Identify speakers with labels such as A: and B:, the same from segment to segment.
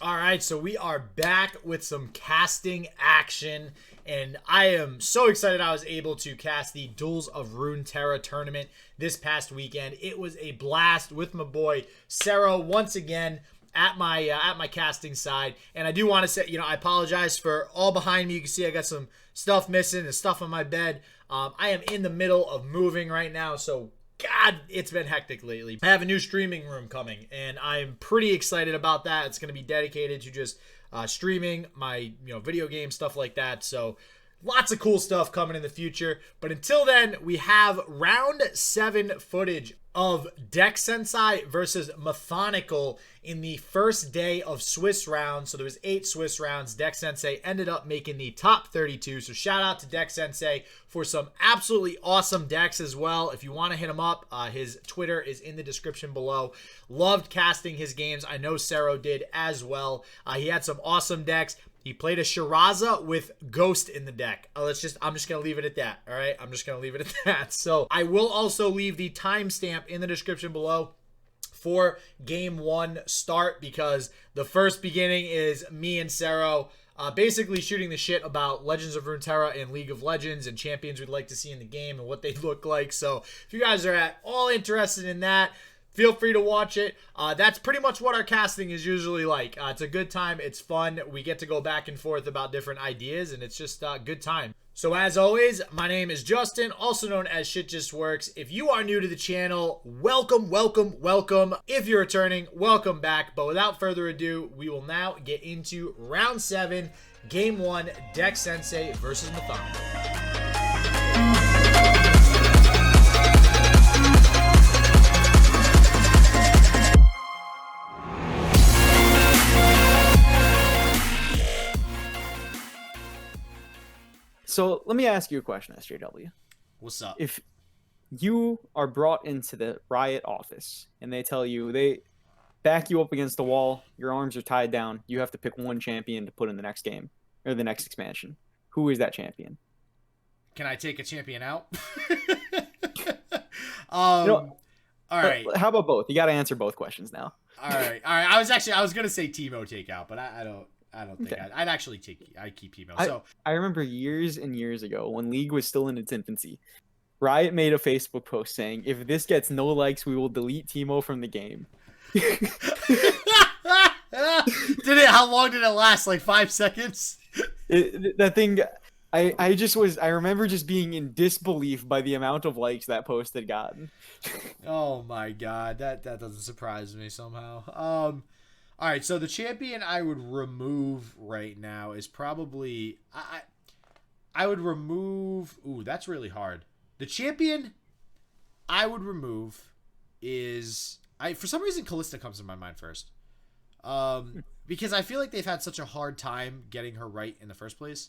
A: All right, so we are back with some casting action, and I am so excited I was able to cast the Duels of Runeterra tournament this past weekend. It was a blast with my boy Szerro once again at my casting side, and I do want to say, I apologize for all behind me. You can see I got some stuff missing and stuff on my bed. I am in the middle of moving right now, so God, it's been hectic lately. I have a new streaming room coming, and I'm pretty excited about that. It's going to be dedicated to just streaming my video game stuff like that. So lots of cool stuff coming in the future. But until then, we have round 7 footage of DeckSensei versus Methodical in the first day of Swiss rounds. So there was 8 Swiss rounds. DeckSensei ended up making the top 32. So shout out to DeckSensei for some absolutely awesome decks as well. If you want to hit him up, his Twitter is in the description below. Loved casting his games. I know Szerro did as well. He had some awesome decks. He played a Shiraza with Ghost in the deck. I'm just going to leave it at that, all right? I'm just going to leave it at that. So I will also leave the timestamp in the description below for Game 1 start, because the first beginning is me and Szerro basically shooting the shit about Legends of Runeterra and League of Legends and champions we'd like to see in the game and what they look like. So if you guys are at all interested in that, feel free to watch it. That's pretty much what our casting is usually like. It's a good time. It's fun. We get to go back and forth about different ideas, and it's just a good time. So as always, my name is Justin, also known as Shit Just Works. If you are new to the channel, welcome, welcome, welcome. If you're returning, welcome back. But without further ado, we will now get into round 7, game 1, DeckSensei versus Methodical.
B: So let me ask you a question, SJW.
A: What's up?
B: If you are brought into the Riot office and they tell you they back you up against the wall, your arms are tied down, you have to pick one champion to put in the next game or the next expansion, who is that champion?
A: Can I take a champion out?
B: All
A: right.
B: How about both? You got to answer both questions now.
A: All right. I was gonna say Teemo take out, but I don't think
B: Okay.
A: I'd actually keep Teemo. So
B: I remember years and years ago when League was still in its infancy, Riot made a Facebook post saying, "If this gets no likes, we will delete Teemo from the game."
A: did it? How long did it last? Like 5 seconds?
B: That thing, I remember just being in disbelief by the amount of likes that post had gotten.
A: Oh my god, that doesn't surprise me somehow. All right, so the champion I would remove right now is probably I would remove. Ooh, that's really hard. The champion I would remove is for some reason Callista comes to my mind first. Because I feel like they've had such a hard time getting her right in the first place.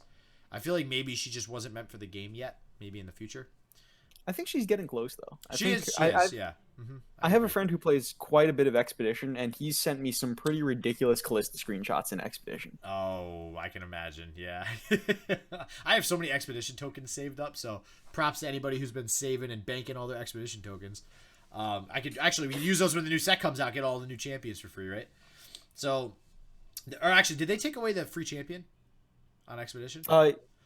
A: I feel like maybe she just wasn't meant for the game yet. Maybe in the future.
B: I think she's getting close though.
A: She is, yeah. Mm-hmm.
B: I have a friend who plays quite a bit of Expedition, and he's sent me some pretty ridiculous Callista screenshots in Expedition.
A: Oh, I can imagine. Yeah, I have so many Expedition tokens saved up. So props to anybody who's been saving and banking all their Expedition tokens. We can use those when the new set comes out. Get all the new champions for free, right? So, or actually, did they take away the free champion on Expedition?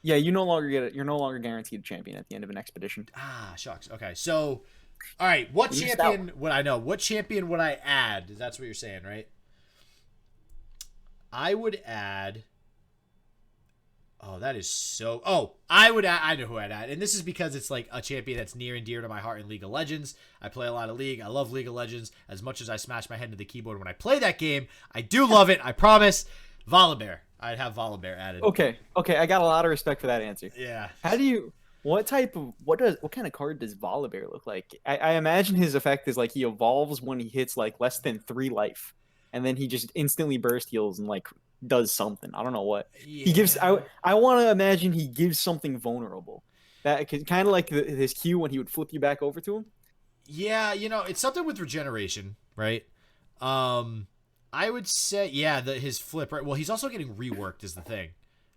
B: Yeah, you're no longer guaranteed a champion at the end of an expedition.
A: Ah, shucks. Okay, so, all right, what champion would I know? What champion would I add? That's what you're saying, right? I would add. Oh, that is so. Oh, I know who I'd add, and this is because it's like a champion that's near and dear to my heart in League of Legends. I play a lot of League. I love League of Legends as much as I smash my head into the keyboard when I play that game. I do love it. I promise. Volibear. I'd have Volibear added.
B: Okay, I got a lot of respect for that answer.
A: Yeah.
B: What kind of card does Volibear look like? I imagine his effect is like he evolves when he hits like less than 3 life, and then he just instantly burst heals and like does something. I don't know what he gives. I want to imagine he gives something vulnerable. That kind of like his Q when he would flip you back over to him.
A: Yeah, it's something with regeneration, right? I would say, yeah, his flip, right? Well, he's also getting reworked is the thing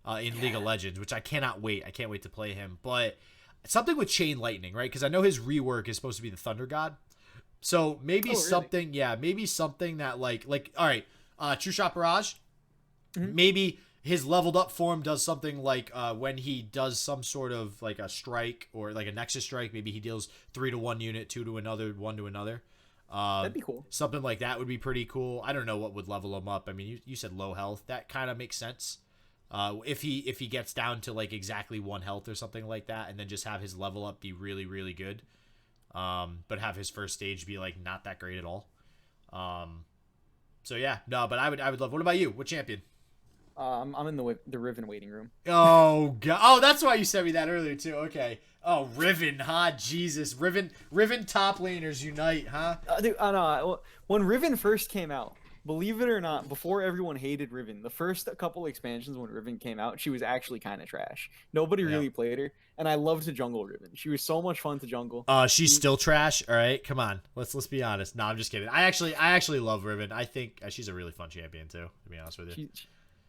A: in League of Legends, which I cannot wait. I can't wait to play him. But something with Chain Lightning, right? Because I know his rework is supposed to be the Thunder God. So maybe something, yeah, maybe something that like, all right, True Shot Barrage, Maybe his leveled up form does something like when he does some sort of like a strike or like a nexus strike, maybe he deals 3 to 1 unit, 2 to another, 1 to another.
B: That'd be cool.
A: Something like that would be pretty cool. I don't know what would level him up. I mean, you said low health. That kind of makes sense. If he gets down to like exactly 1 health or something like that, and then just have his level up be really, really good. But have his first stage be like not that great at all. So yeah, no, but I would love. What about you? What champion?
B: I'm in the Riven waiting room.
A: Oh god! Oh, that's why you sent me that earlier too. Okay. Oh, Riven, huh? Jesus, Riven top laners unite, huh?
B: Dude, I know. When Riven first came out, believe it or not, before everyone hated Riven, the first couple expansions when Riven came out, she was actually kind of trash. Nobody really played her, and I loved to jungle Riven. She was so much fun to jungle.
A: She's still trash. All right, come on. Let's be honest. No, I'm just kidding. I actually love Riven. I think she's a really fun champion too. To be honest with you.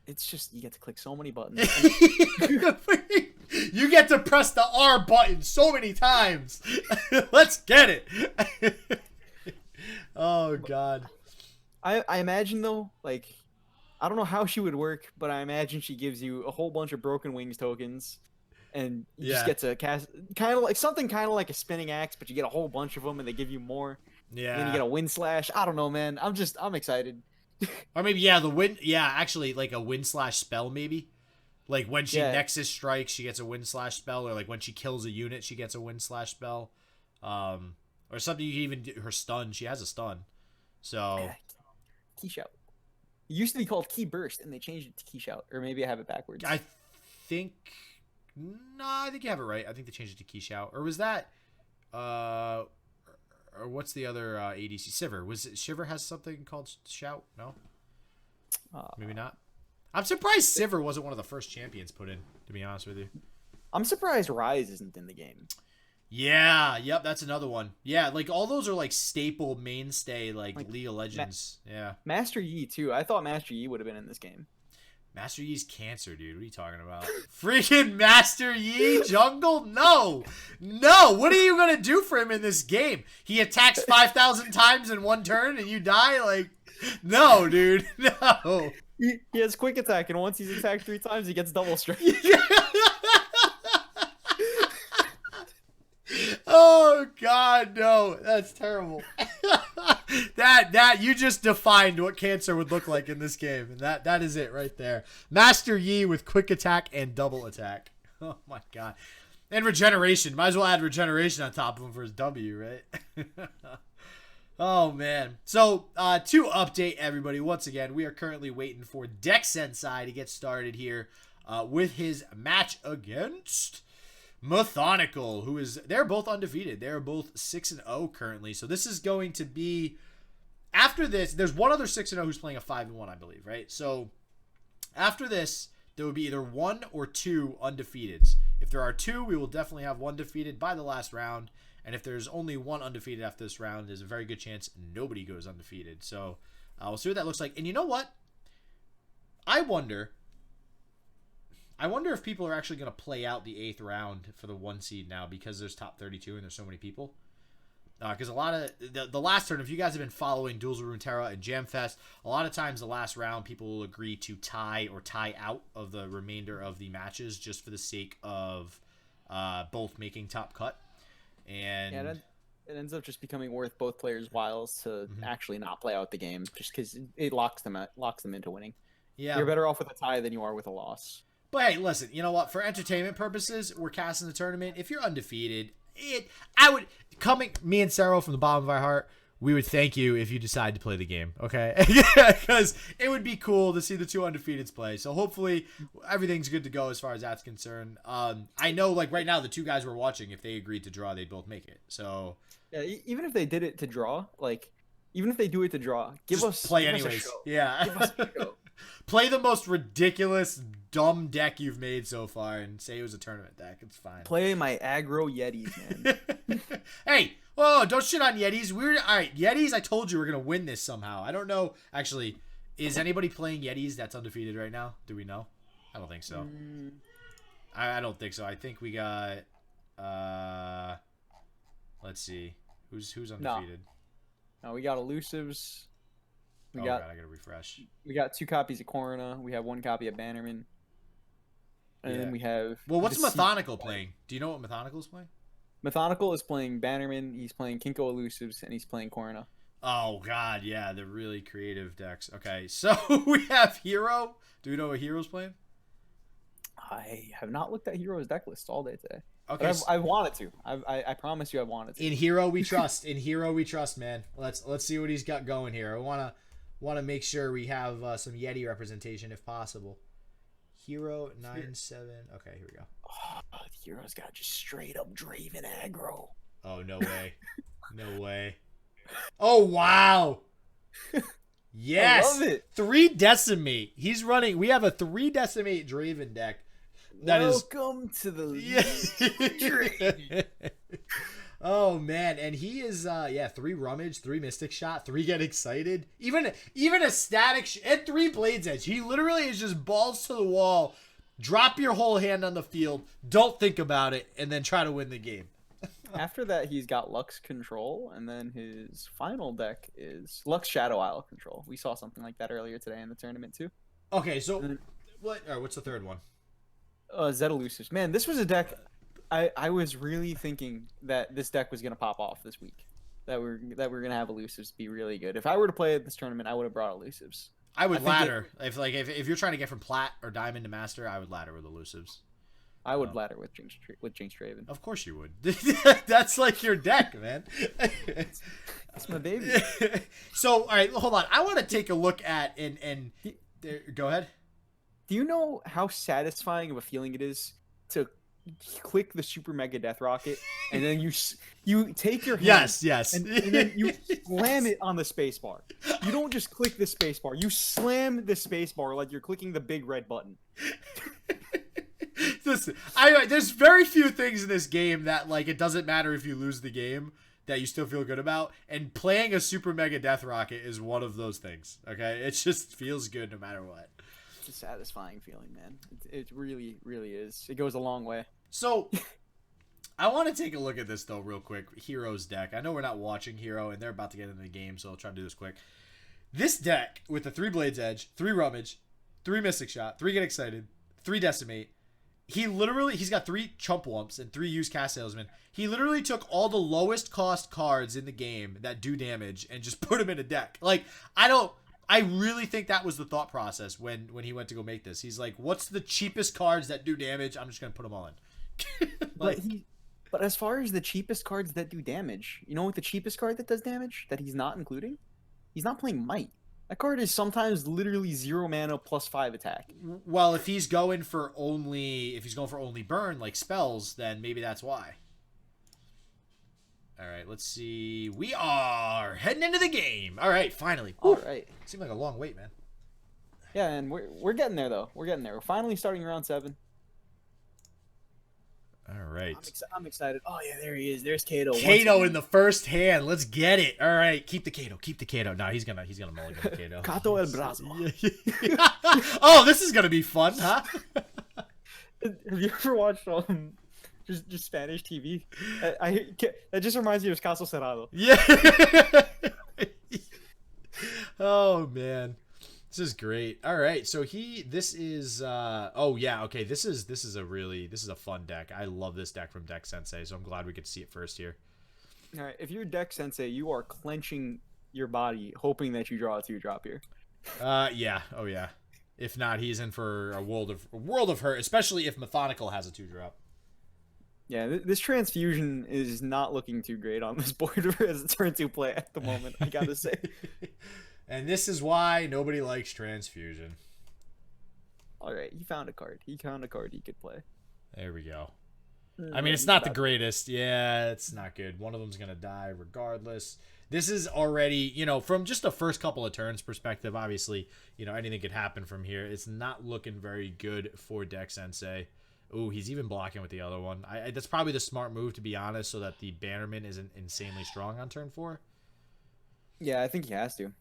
B: It's just you get to click so many buttons.
A: You get to press the R button so many times. Let's get it. Oh god.
B: I imagine though, like, I don't know how she would work, but I imagine she gives you a whole bunch of Broken Wings tokens, and you just get to cast kind of like a spinning axe, but you get a whole bunch of them, and they give you more.
A: Yeah.
B: And then you get a wind slash. I don't know, man. I'm excited.
A: Or maybe the wind. Yeah, actually, like a wind slash spell, maybe. Like when she Nexus strikes, she gets a wind slash spell, or like when she kills a unit, she gets a wind slash spell. Or something you can even do her stun. She has a stun. So
B: Key shout. It used to be called key burst, and they changed it to key shout. Or maybe I have it backwards.
A: I think you have it right. I think they changed it to key shout. Or was that or what's the other ADC? Shiver. Shiver has something called shout? No? Maybe not. I'm surprised Shiver wasn't one of the first champions put in, to be honest with you.
B: I'm surprised Rise isn't in the game.
A: Yeah, yep, that's another one. Yeah, like all those are like staple mainstay like League of Legends. Yeah.
B: Master Yi too. I thought Master Yi would have been in this game.
A: Master Yi's cancer, dude. What are you talking about? Freaking Master Yi jungle? No. No. What are you going to do for him in this game? He attacks 5,000 times in one turn and you die? Like, no, dude. No.
B: He has quick attack, and once he's attacked 3 times, he gets double strike.
A: Oh, God, no. That's terrible. That you just defined what cancer would look like in this game, and that is it right there. Master Yi with quick attack and double attack. Oh my god. And regeneration. Might as well add regeneration on top of him for his W, right? Oh man. So to update everybody, once again, we are currently waiting for DeckSensei to get started here with his match against Methodical, they're both undefeated. They're both 6-0 currently. So this is going to be, after this, there's one other 6-0 who's playing a 5-1, I believe, right? So after this, there will be either 1 or 2 undefeateds. If there are 2, we will definitely have 1 defeated by the last round. And if there's only 1 undefeated after this round, there's a very good chance nobody goes undefeated. So we'll see what that looks like. And you know what? I wonder if people are actually going to play out the 8th round for the 1 seed now because there's top 32 and there's so many people. Because a lot of the last turn, if you guys have been following Duels of Runeterra and Jamfest, a lot of times the last round people will agree to tie or tie out of the remainder of the matches just for the sake of both making top cut. And
B: yeah, it ends up just becoming worth both players' whiles to actually not play out the game just because it locks them into winning.
A: Yeah,
B: you're better off with a tie than you are with a loss.
A: But hey, listen, you know what? For entertainment purposes, we're casting the tournament. If you're undefeated, me and Szerro from the bottom of our heart, we would thank you if you decide to play the game, okay? Because it would be cool to see the 2 undefeateds play. So hopefully everything's good to go as far as that's concerned. I know, like right now, the 2 guys we're watching, if they agreed to draw, they'd both make it. So
B: yeah, even if they did it to draw, even if they do it to draw, give us
A: anyways.
B: A show.
A: Yeah.
B: Give us a show.
A: Play the most ridiculous, dumb deck you've made so far and say it was a tournament deck. It's fine.
B: Play my aggro Yetis, man.
A: Hey, whoa, don't shit on Yetis. All right, Yetis, I told you we're going to win this somehow. I don't know. Actually, is anybody playing Yetis that's undefeated right now? Do we know? I don't think so. I don't think so. I think we got, let's see. Who's undefeated?
B: No, we got Elusives. We
A: Oh
B: got
A: god, I gotta refresh.
B: we got 2 copies of Corona. We have 1 copy of Bannerman, and then we have
A: Well, what's
B: the
A: Methodical playing? Do you know what Methodical's playing?
B: Methodical is playing Bannerman. He's playing Kinko Elusives, and he's playing Corona.
A: Oh god, yeah, the really creative decks. Okay, so we have Hero. Do we know what Hero's playing?
B: I have not looked at Hero's deck list all day today.
A: Okay,
B: But I wanted to. I promise you, I wanted to.
A: in Hero we trust. In Hero we trust, man. Let's see what he's got going here. I wanna make sure we have some Yeti representation if possible. Hero 9-7. Okay, here we go.
B: Oh, the Hero's got just straight up Draven aggro.
A: Oh no way, no way. Oh wow. Yes.
B: I love it.
A: 3 Decimate. He's running. We have a 3 Decimate Draven deck.
B: Welcome to the
A: Draven. Oh man, and he is 3 Rummage, 3 Mystic Shot, 3 Get Excited, even a static and 3 Blades Edge. He literally is just balls to the wall. Drop your whole hand on the field. Don't think about it, and then try to win the game.
B: After that, he's got Lux Control, and then his final deck is Lux Shadow Isle Control. We saw something like that earlier today in the tournament too.
A: Okay, so what's the third one?
B: Zed Elusives. Man, this was a deck. I was really thinking that this deck was gonna pop off this week. That we're gonna have Elusives be really good. If I were to play at this tournament, I would have brought Elusives.
A: I would ladder. If you're trying to get from Plat or Diamond to Master, I would ladder with Elusives.
B: I would ladder with Jinx Draven.
A: Of course you would. That's like your deck, man.
B: That's my baby.
A: So, all right, hold on. I want to take a look at go ahead.
B: Do you know how satisfying of a feeling it is to click the Super Mega Death Rocket and then you take your hand
A: yes
B: and then you slam it on the spacebar. You don't just click the spacebar. You slam the spacebar like you're clicking the big red button.
A: Listen, there's very few things in this game that, like, it doesn't matter if you lose the game that you still feel good about, and playing a Super Mega Death Rocket is one of those things. Okay, it just feels good no matter what.
B: It's a satisfying feeling, man. It really, really is. It goes a long way.
A: So, I want to take a look at this though, real quick. Hero's deck. I know we're not watching Hero, and they're about to get into the game, so I'll try to do this quick. This deck with the 3 Blades Edge, 3 Rummage, 3 Mystic Shot, 3 Get Excited, 3 Decimate. He's got 3 Chump Wumps and 3 Use Cast Salesman. He literally took all the lowest cost cards in the game that do damage and just put them in a deck. Like, I really think that was the thought process when he went to go make this. He's like, what's the cheapest cards that do damage? I'm just going to put them all in.
B: But as far as the cheapest cards that do damage, you know what the cheapest card that does damage that he's not including? He's not playing Might. That card is sometimes literally 0 mana +5 attack.
A: Well, if he's going for only burn, like spells, then maybe that's why. All right, let's see. We are heading into the game. All right, finally.
B: All right.
A: Seemed like a long wait, man.
B: Yeah, and we're getting there though. We're getting there. We're finally starting round 7.
A: All right.
B: I'm excited. Oh yeah, there he is. There's KATO.
A: KATO in the first hand. Let's get it. All right, keep the KATO. Keep the KATO. No, he's gonna mulligan the KATO.
B: KATO el Brazo.
A: Oh, this is gonna be fun, huh?
B: Have you ever watched just Spanish TV? That just reminds me of Caso Cerrado.
A: Yeah. Oh man. This is great. All right, so this is oh yeah, okay. This is a fun deck. I love this deck from DeckSensei, so I'm glad we could see it first here.
B: All right, if you're DeckSensei, you are clenching your body, hoping that you draw a 2-drop here.
A: Yeah. Oh yeah. If not, he's in for a world of hurt, especially if Methodical has a 2-drop.
B: Yeah, this transfusion is not looking too great on this board as a turn 2 play at the moment, I gotta say.
A: And this is why nobody likes transfusion.
B: All right, he found a card. He found a card he could play.
A: There we go. I mean, it's not the greatest. Yeah, it's not good. One of them's going to die regardless. This is already, from just the first couple of turns perspective, obviously, anything could happen from here. It's not looking very good for DeckSensei. Ooh, he's even blocking with the other one. That's probably the smart move, to be honest, so that the Bannerman isn't insanely strong on turn 4.
B: Yeah, I think he has to.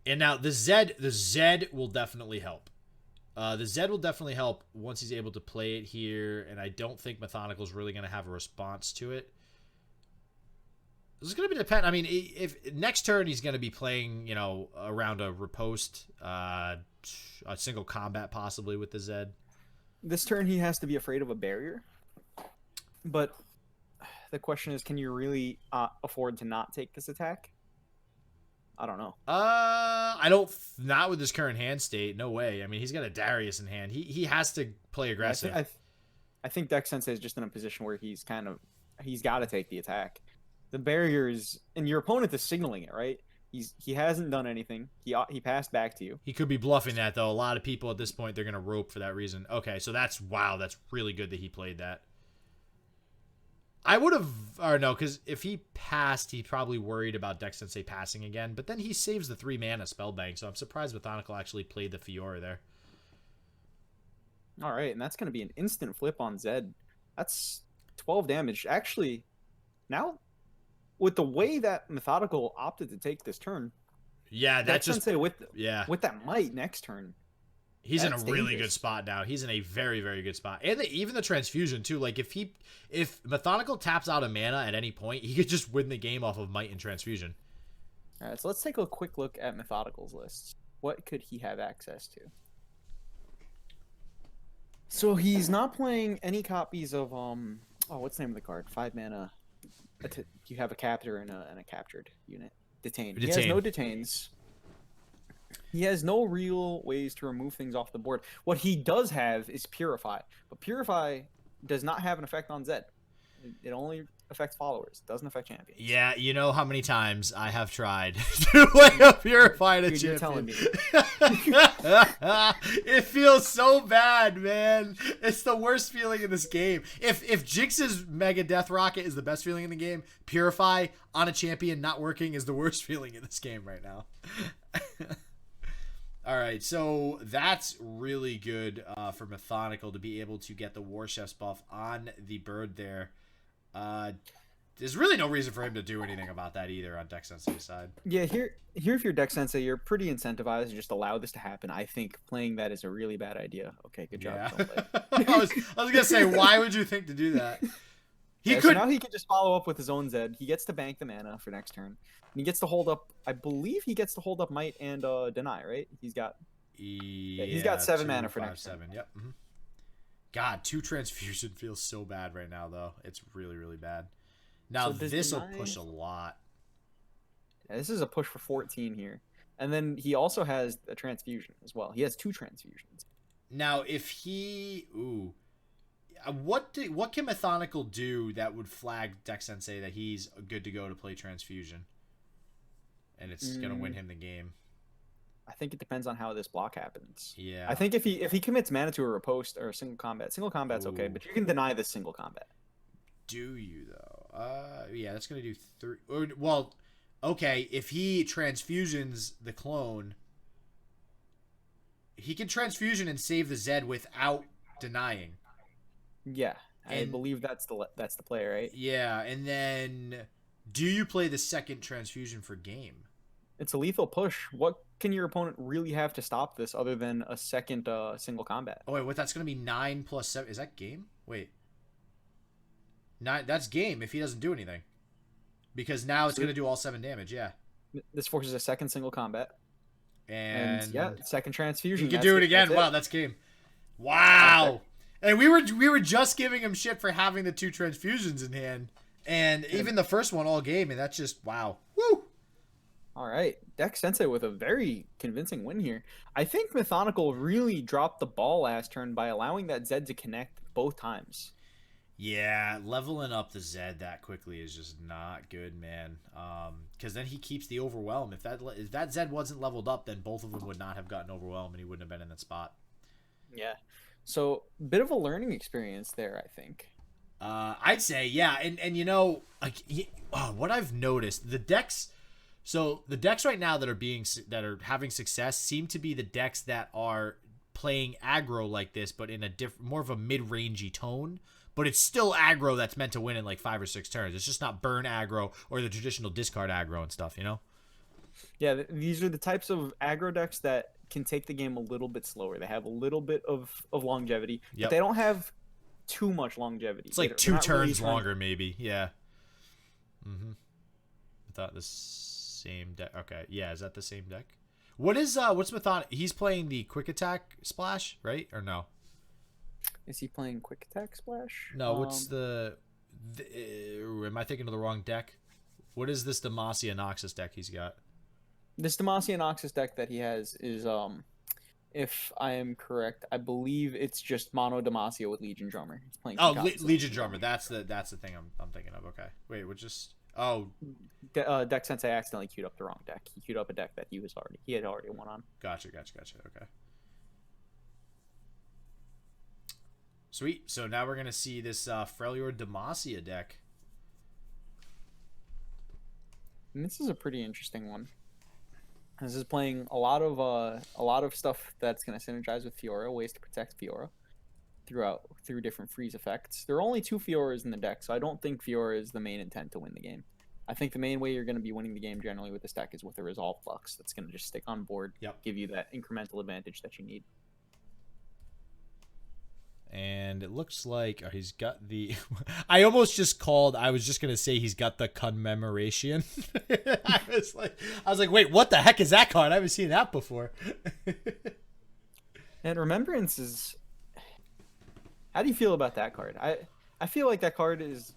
A: And now the Zed will definitely help. The Zed will definitely help once he's able to play it here, and I don't think Methodical's really going to have a response to it. This is going to be depend. I mean, if next turn he's going to be playing, around a riposte, a single combat possibly with the Zed.
B: This turn he has to be afraid of a barrier. But the question is, can you really afford to not take this attack? I don't know.
A: I don't. Not with his current hand state. No way. I mean, he's got a Darius in hand. He has to play aggressive.
B: I think DeckSensei is just in a position where he's got to take the attack. The barriers, and your opponent is signaling it, right? He hasn't done anything. He passed back to you.
A: He could be bluffing that though. A lot of people at this point, they're gonna rope for that reason. Okay, so that's really good that he played that. I would have, or no, because if he passed, he probably worried about DeckSensei passing again. But then he saves the 3 mana Spellbank, so I'm surprised Methodical actually played the Fiora there.
B: All right, and that's going to be an instant flip on Zed. That's 12 damage. Actually, now, with the way that Methodical opted to take this turn,
A: yeah, that's just
B: with that might next turn.
A: He's in a really good spot now. He's in a very, very good spot. And even the transfusion, too. Like, if Methodical taps out a mana at any point, he could just win the game off of Might and Transfusion.
B: All right, so let's take a quick look at Methodical's lists. What could he have access to? So he's not playing any copies of, what's the name of the card? 5 mana. You have a captor and a captured unit. Detain. He has no detains. He has no real ways to remove things off the board. What he does have is Purify. But Purify does not have an effect on Zed. It only affects followers. It doesn't affect champions.
A: Yeah, you know how many times I have tried to play a Purify to champion.
B: You're telling me.
A: It feels so bad, man. It's the worst feeling in this game. If Jinx's Mega Death Rocket is the best feeling in the game, Purify on a champion not working is the worst feeling in this game right now. All right, so that's really good for Methodical to be able to get the War Chef's buff on the bird there. There's really no reason for him to do anything about that either on DeckSensei's side.
B: Yeah, here if you're DeckSensei, you're pretty incentivized to just allow this to happen. I think playing that is a really bad idea. Okay, good job.
A: Yeah. I was gonna say, why would you think to do that?
B: So now he can just follow up with his own Zed. He gets to bank the mana for next turn. And he gets to hold up. I believe he gets to hold up Might and Deny, right? He's got 7 mana for next
A: 7. Yep. Mm-hmm. God, 2 transfusion feels so bad right now, though. It's really, really bad. Now this will push a lot.
B: Yeah, this is a push for 14 here, and then he also has a transfusion as well. He has 2 transfusions.
A: Now, if he what can Methodical do that would flag DeckSensei that he's good to go to play transfusion, and it's gonna win him the game?
B: I think it depends on how this block happens.
A: Yeah.
B: I think if he commits mana to a riposte or a single combat's okay, but you can deny this single combat.
A: Do you though? Yeah, that's gonna do 3. Well, okay. If he transfusions the clone, he can transfusion and save the Zed without denying.
B: Yeah, I believe that's the play, right?
A: Yeah, and then do you play the second transfusion for game?
B: It's a lethal push. What can your opponent really have to stop this other than a second single combat?
A: Oh wait, what? That's gonna be 9 plus 7. Is that game? Wait, 9. That's game if he doesn't do anything, because now it's gonna do all 7 damage. Yeah.
B: This forces a second single combat.
A: And
B: yeah, second transfusion.
A: You can do it again. Wow, that's game. Wow. And we were just giving him shit for having the 2 transfusions in hand, and even the first one all game, and that's just wow. Woo.
B: All right, DeckSensei with a very convincing win here. I think Methodical really dropped the ball last turn by allowing that Zed to connect both times.
A: Yeah, leveling up the Zed that quickly is just not good, man. Because then he keeps the overwhelm. If that Zed wasn't leveled up, then both of them would not have gotten overwhelmed, and he wouldn't have been in that spot. Yeah.
B: So, bit of a learning experience there, I think.
A: I'd say, yeah. And you know, like, what I've noticed, the decks right now that are having success seem to be the decks that are playing aggro like this, but in a more of a mid-rangey tone. But it's still aggro that's meant to win in like 5 or 6 turns. It's just not burn aggro or the traditional discard aggro and stuff, you know?
B: Yeah, these are the types of aggro decks that can take the game a little bit slower. They have a little bit of longevity, but they don't have too much longevity.
A: It's like 2 turns longer, maybe. Yeah. Mm-hmm. thought the same deck. Okay, yeah, is that the same deck? What's Method? He's playing the quick attack splash, right? Or no?
B: Is he playing quick attack splash?
A: No, what's am I thinking of the wrong deck? What is this Demacia Noxus deck he's got?
B: This Demacia Noxus deck that he has is if I am correct, I believe it's just mono Demacia with Legion Drummer. He's playing.
A: Legion Drummer. That's the thing I'm thinking of. Okay, wait, we're just
B: DeckSensei accidentally queued up the wrong deck. He queued up a deck that he had already won on.
A: Gotcha. Okay. Sweet. So now we're gonna see this Freljord Demacia deck.
B: And this is a pretty interesting one. This is playing a lot of stuff that's going to synergize with Fiora, ways to protect Fiora through different freeze effects. There are only 2 Fioras in the deck, so I don't think Fiora is the main intent to win the game. I think the main way you're going to be winning the game generally with this deck is with a Resolve Flux that's going to just stick on board, give you that incremental advantage that you need.
A: And it looks like he's got the... I almost just called... I was just going to say he's got the Commemoration. I was like, wait, what the heck is that card? I haven't seen that before.
B: And Remembrance is... How do you feel about that card? I feel like that card is...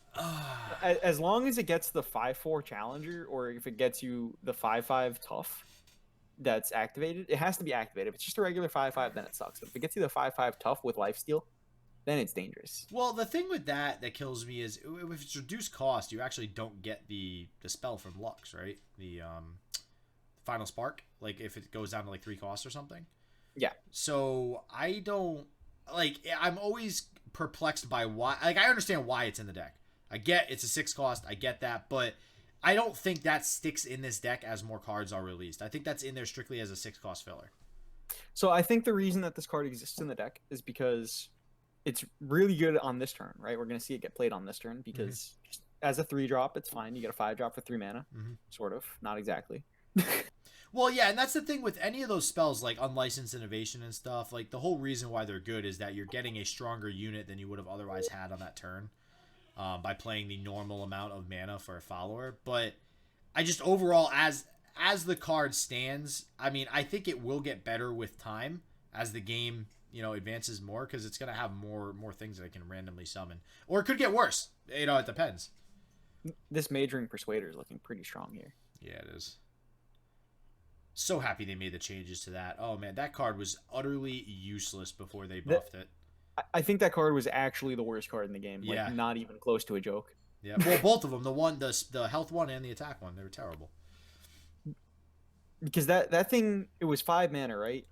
B: as long as it gets the 5/4 Challenger, or if it gets you the 5/5 Tough that's activated, it has to be activated. If it's just a regular 5/5, then it sucks. But if it gets you the 5/5 Tough with Lifesteal, then it's dangerous.
A: Well, the thing with that kills me is if it's reduced cost, you actually don't get the spell from Lux, right? The Final Spark, like if it goes down to like 3 costs or something.
B: Yeah.
A: So I don't I'm always perplexed by why. Like, I understand why it's in the deck. I get it's a 6 cost. I get that, but I don't think that sticks in this deck as more cards are released. I think that's in there strictly as a 6 cost filler.
B: So I think the reason that this card exists in the deck is because it's really good on this turn, right? We're going to see it get played on this turn because just as a 3-drop, it's fine. You get a 5-drop for 3 mana, sort of. Not exactly.
A: Well, yeah, and that's the thing with any of those spells like Unlicensed Innovation and stuff. Like, the whole reason why they're good is that you're getting a stronger unit than you would have otherwise had on that turn by playing the normal amount of mana for a follower. But I just overall, as the card stands, I mean, I think it will get better with time as the game, advances more, because it's going to have more things that it can randomly summon. Or it could get worse. It depends.
B: This Majoring Persuader is looking pretty strong here.
A: Yeah, it is. So happy they made the changes to that. Oh, man, that card was utterly useless before they buffed it.
B: I think that card was actually the worst card in the game.
A: Yeah.
B: Like, not even close to a joke.
A: Yeah, well, both of them. The health one and the attack one, they were terrible.
B: Because that thing, it was 5 mana, right?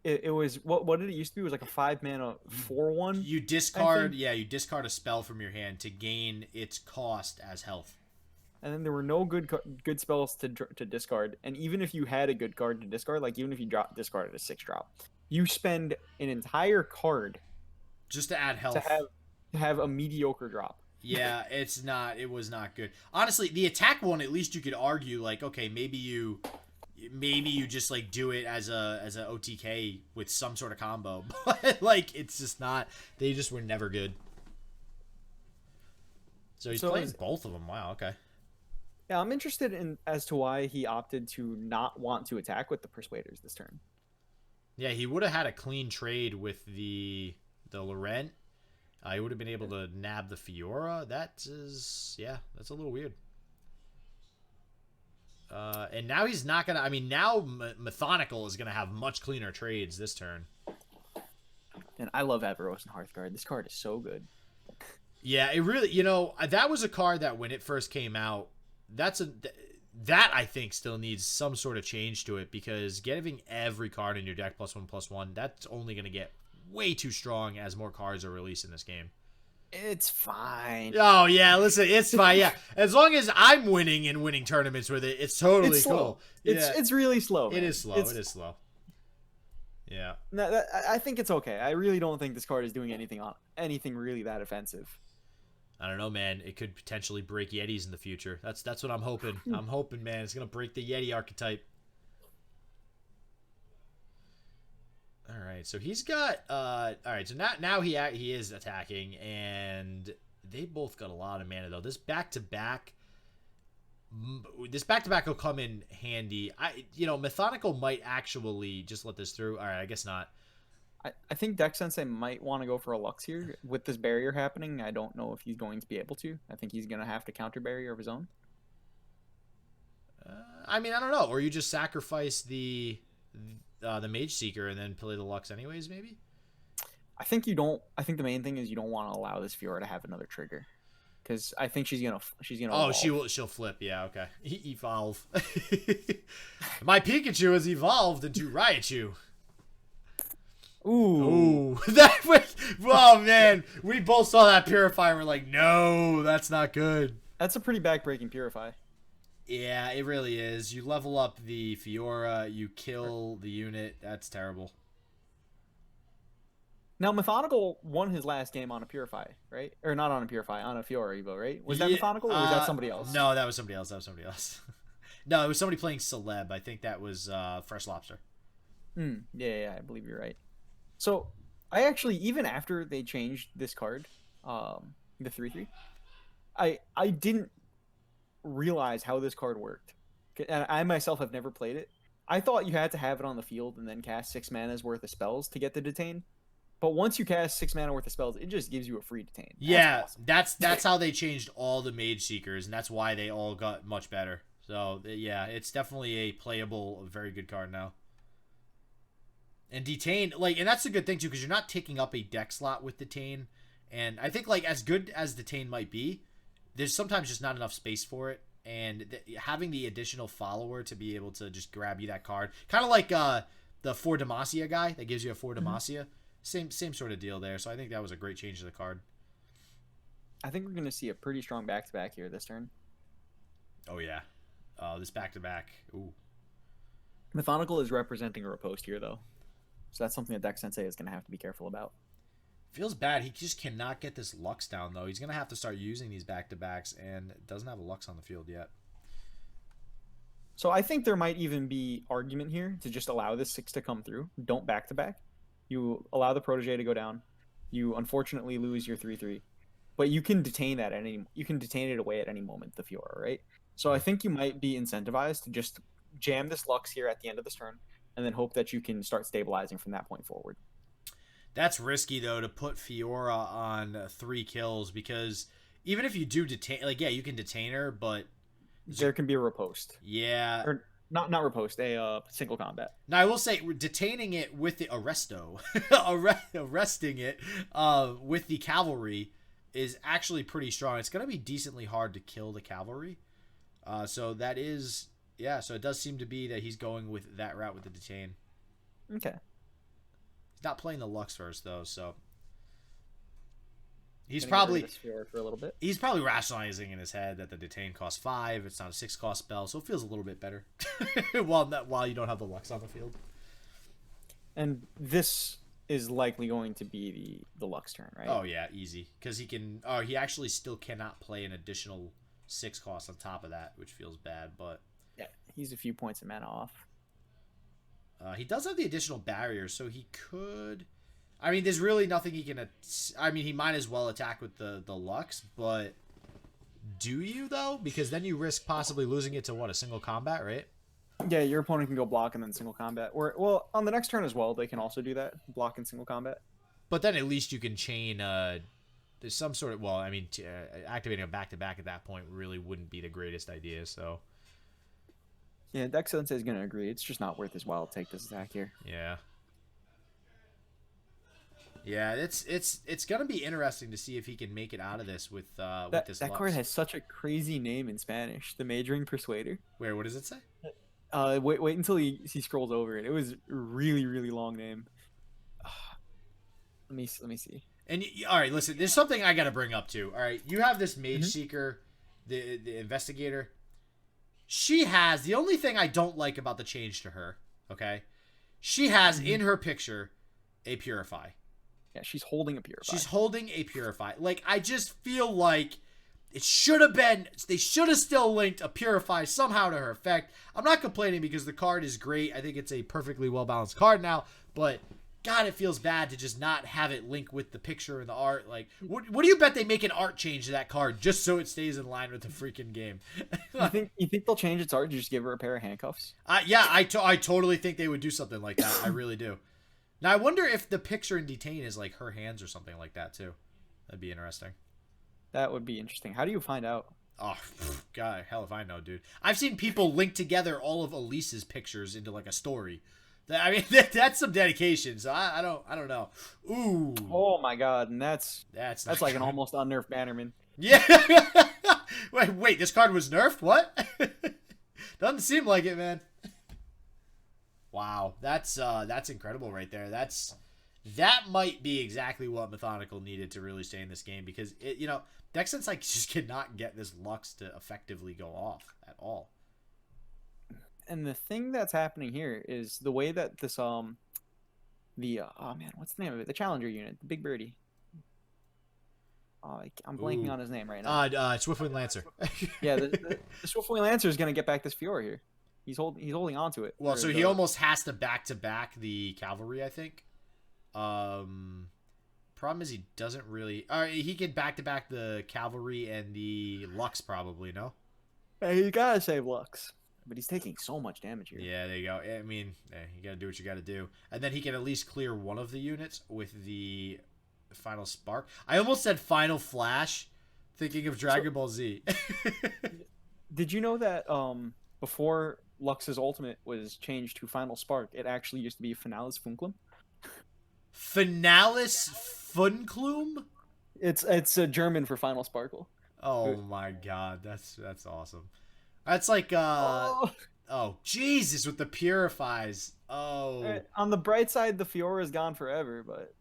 B: It was what did it used to be? It was like a 5 mana 4/1.
A: You discard, you discard a spell from your hand to gain its cost as health.
B: And then there were no good spells to discard. And even if you had a good card to discard, like even if you discarded a 6-drop, you spend an entire card
A: just to add health
B: to have a mediocre drop.
A: Yeah, it was not good. Honestly, the attack one, at least you could argue like, okay, maybe you just like do it as a OTK with some sort of combo. But like, it's just not, they just were never good. So he's playing both of them. Wow, okay.
B: Yeah, I'm interested in as to why he opted to not want to attack with the Persuaders this turn.
A: Yeah, he would have had a clean trade with the Laurent. He would have been able to nab the Fiora. That's a little weird. And now he's not going to... I mean, now Methodical is going to have much cleaner trades this turn.
B: And I love Averos and Hearthguard. This card is so good.
A: Yeah, it really... that was a card that when it first came out, that I think still needs some sort of change to it, because giving every card in your deck +1/+1, that's only going to get way too strong as more cards are released in this game.
B: It's fine.
A: Oh, yeah, listen, it's fine, yeah. As long as I'm winning and winning tournaments with it, it's totally cool.
B: It's really slow, man.
A: It is slow. Yeah.
B: No, I think it's okay. I really don't think this card is doing anything really that offensive.
A: I don't know, man. It could potentially break Yetis in the future. That's what I'm hoping. I'm hoping, man, it's going to break the Yeti archetype. All right, so he's got all right, so now he is attacking, and they both got a lot of mana though. This back-to-back, This back-to-back will come in handy. Methodical might actually just let this through. All right, I guess not.
B: I think DeckSensei might want to go for a Lux here. With this barrier happening, I don't know if he's going to be able to. I think he's going to have to counter barrier of his own.
A: I don't know. Or you just sacrifice the Mage Seeker and then play the Lux anyways, maybe?
B: I think you don't. I think the main thing is you don't want to allow this Fiora to have another trigger. Because I think she's gonna.
A: Oh,
B: evolve.
A: she'll flip. Yeah, okay. Evolve. My Pikachu has evolved into Raichu.
B: Ooh.
A: That was. Oh man, we both saw that Purify and we're like, no, that's not good.
B: That's a pretty backbreaking Purify.
A: Yeah, it really is. You level up the Fiora, you kill the unit. That's terrible.
B: Now, Methodical won his last game on a Purify, right? Or not on a Purify, on a Fiora Evo, right? Was that Methodical, or was that somebody else?
A: No, that was somebody else. No, it was somebody playing Celeb. I think that was Fresh Lobster.
B: Yeah, I believe you're right. So, I actually, even after they changed this card, the 3/3, I didn't realize how this card worked. And I myself have never played it. I thought you had to have it on the field and then cast 6 mana's worth of spells to get the Detain. But once you cast 6 mana worth of spells, it just gives you a free Detain.
A: That's how they changed all the Mage Seekers, and that's why they all got much better. So, yeah, it's definitely a playable, very good card now. And Detain, and that's a good thing, too, because you're not taking up a deck slot with Detain. And I think, as good as Detain might be, there's sometimes just not enough space for it. And having the additional follower to be able to just grab you that card, kind of like the 4 Demacia guy that gives you a 4 Demacia. Same sort of deal there. So I think that was a great change to the card.
B: I think we're going to see a pretty strong back-to-back here this turn.
A: Oh, yeah. This back-to-back. Ooh.
B: Methodical is representing a riposte here, though. So that's something that DeckSensei is going to have to be careful about.
A: Feels bad. He just cannot get this Lux down, though. He's going to have to start using these back-to-backs, and doesn't have a Lux on the field yet.
B: So I think there might even be argument here to just allow this 6 to come through. Don't back-to-back. You allow the Protege to go down. You unfortunately lose your 3/3, but you can detain that you can detain it away at any moment, the Fiora, right? So I think you might be incentivized to just jam this Lux here at the end of this turn, and then hope that you can start stabilizing from that point forward.
A: That's risky though, to put Fiora on 3 kills, because even if you do detain, you can detain her, but
B: there can be a riposte.
A: Yeah.
B: Or not riposte, a single combat.
A: Now I will say, detaining it with the arresting it with the cavalry is actually pretty strong. It's going to be decently hard to kill the cavalry. So that is, so it does seem to be that he's going with that route with the detain.
B: Okay.
A: He's not playing the Lux first though, so he's probably
B: for a little bit.
A: He's probably rationalizing in his head that the detain costs 5. It's not a 6 cost spell, so it feels a little bit better while you don't have the Lux on the field.
B: And this is likely going to be the Lux turn, right?
A: Oh yeah, easy, because he actually still cannot play an additional 6 cost on top of that, which feels bad, but
B: yeah, he's a few points of mana off.
A: He does have the additional barrier, so he could. There's really nothing he can. He might as well attack with the Lux, but do you though? Because then you risk possibly losing it to a single combat, right?
B: Yeah, your opponent can go block and then single combat. Or on the next turn as well, they can also do that, block and single combat.
A: But then at least you can chain. There's some sort of activating a back-to-back at that point really wouldn't be the greatest idea. So.
B: Yeah, DeckSensei is going to agree. It's just not worth his while to take this attack here.
A: Yeah. Yeah, it's gonna be interesting to see if he can make it out of this with this.
B: That card has such a crazy name in Spanish. The Majoring Persuader.
A: Where? What does it say?
B: Wait until he scrolls over it. It was a really, really long name. Let me see.
A: And all right, listen. There's something I gotta bring up too. All right, you have this Mage Seeker, the investigator. She has the only thing I don't like about the change to her. Okay, she has in her picture a Purify.
B: Yeah, she's holding a Purify.
A: She's holding a Purify. I just feel like it should have been. They should have still linked a Purify somehow to her effect. I'm not complaining because the card is great. I think it's a perfectly well balanced card now. But God, it feels bad to just not have it link with the picture and the art. Like, what do you bet they make an art change to that card just so it stays in line with the freaking game?
B: You think they'll change its art? Just give her a pair of handcuffs?
A: Yeah, I totally think they would do something like that. I really do. Now, I wonder if the picture in Detain is like her hands or something like that too. That'd be interesting.
B: That would be interesting. How do you find out?
A: Oh, God, hell if I know, dude. I've seen people link together all of Elise's pictures into like a story. I mean, that's some dedication. So I don't know. Ooh.
B: Oh my God, and that's like an almost unnerfed Bannerman.
A: Yeah. wait, this card was nerfed? What? Doesn't seem like it, man. Wow, that's incredible right there. That might be exactly what Methodical needed to really stay in this game, because DeckSensei just cannot get this Lux to effectively go off at all.
B: And the thing that's happening here is the way that this oh man, what's the name of it? The Challenger unit, the Big Birdie. Oh, I'm blanking on his name right now.
A: Swiftwind Lancer.
B: Yeah, the Swiftwind Lancer is gonna get back this Fiora here. He's holding on to it.
A: Well, so he almost has to back the Cavalry, I think. Problem is he doesn't really. He can back the Cavalry and the Lux probably. No.
B: Hey, you gotta save Lux. But he's taking so much damage here.
A: Yeah, there you go. I mean, you got to do what you got to do. And then he can at least clear one of the units with the Final Spark. I almost said Final Flash, thinking of Dragon Ball Z.
B: Did you know that before Lux's ultimate was changed to Final Spark, it actually used to be Finalis Funklum?
A: Finalis Funklum?
B: It's a German for Final Sparkle.
A: Oh my God, that's awesome. That's like oh Jesus, with the purifies. Oh,
B: on the bright side, the Fiora is gone forever, but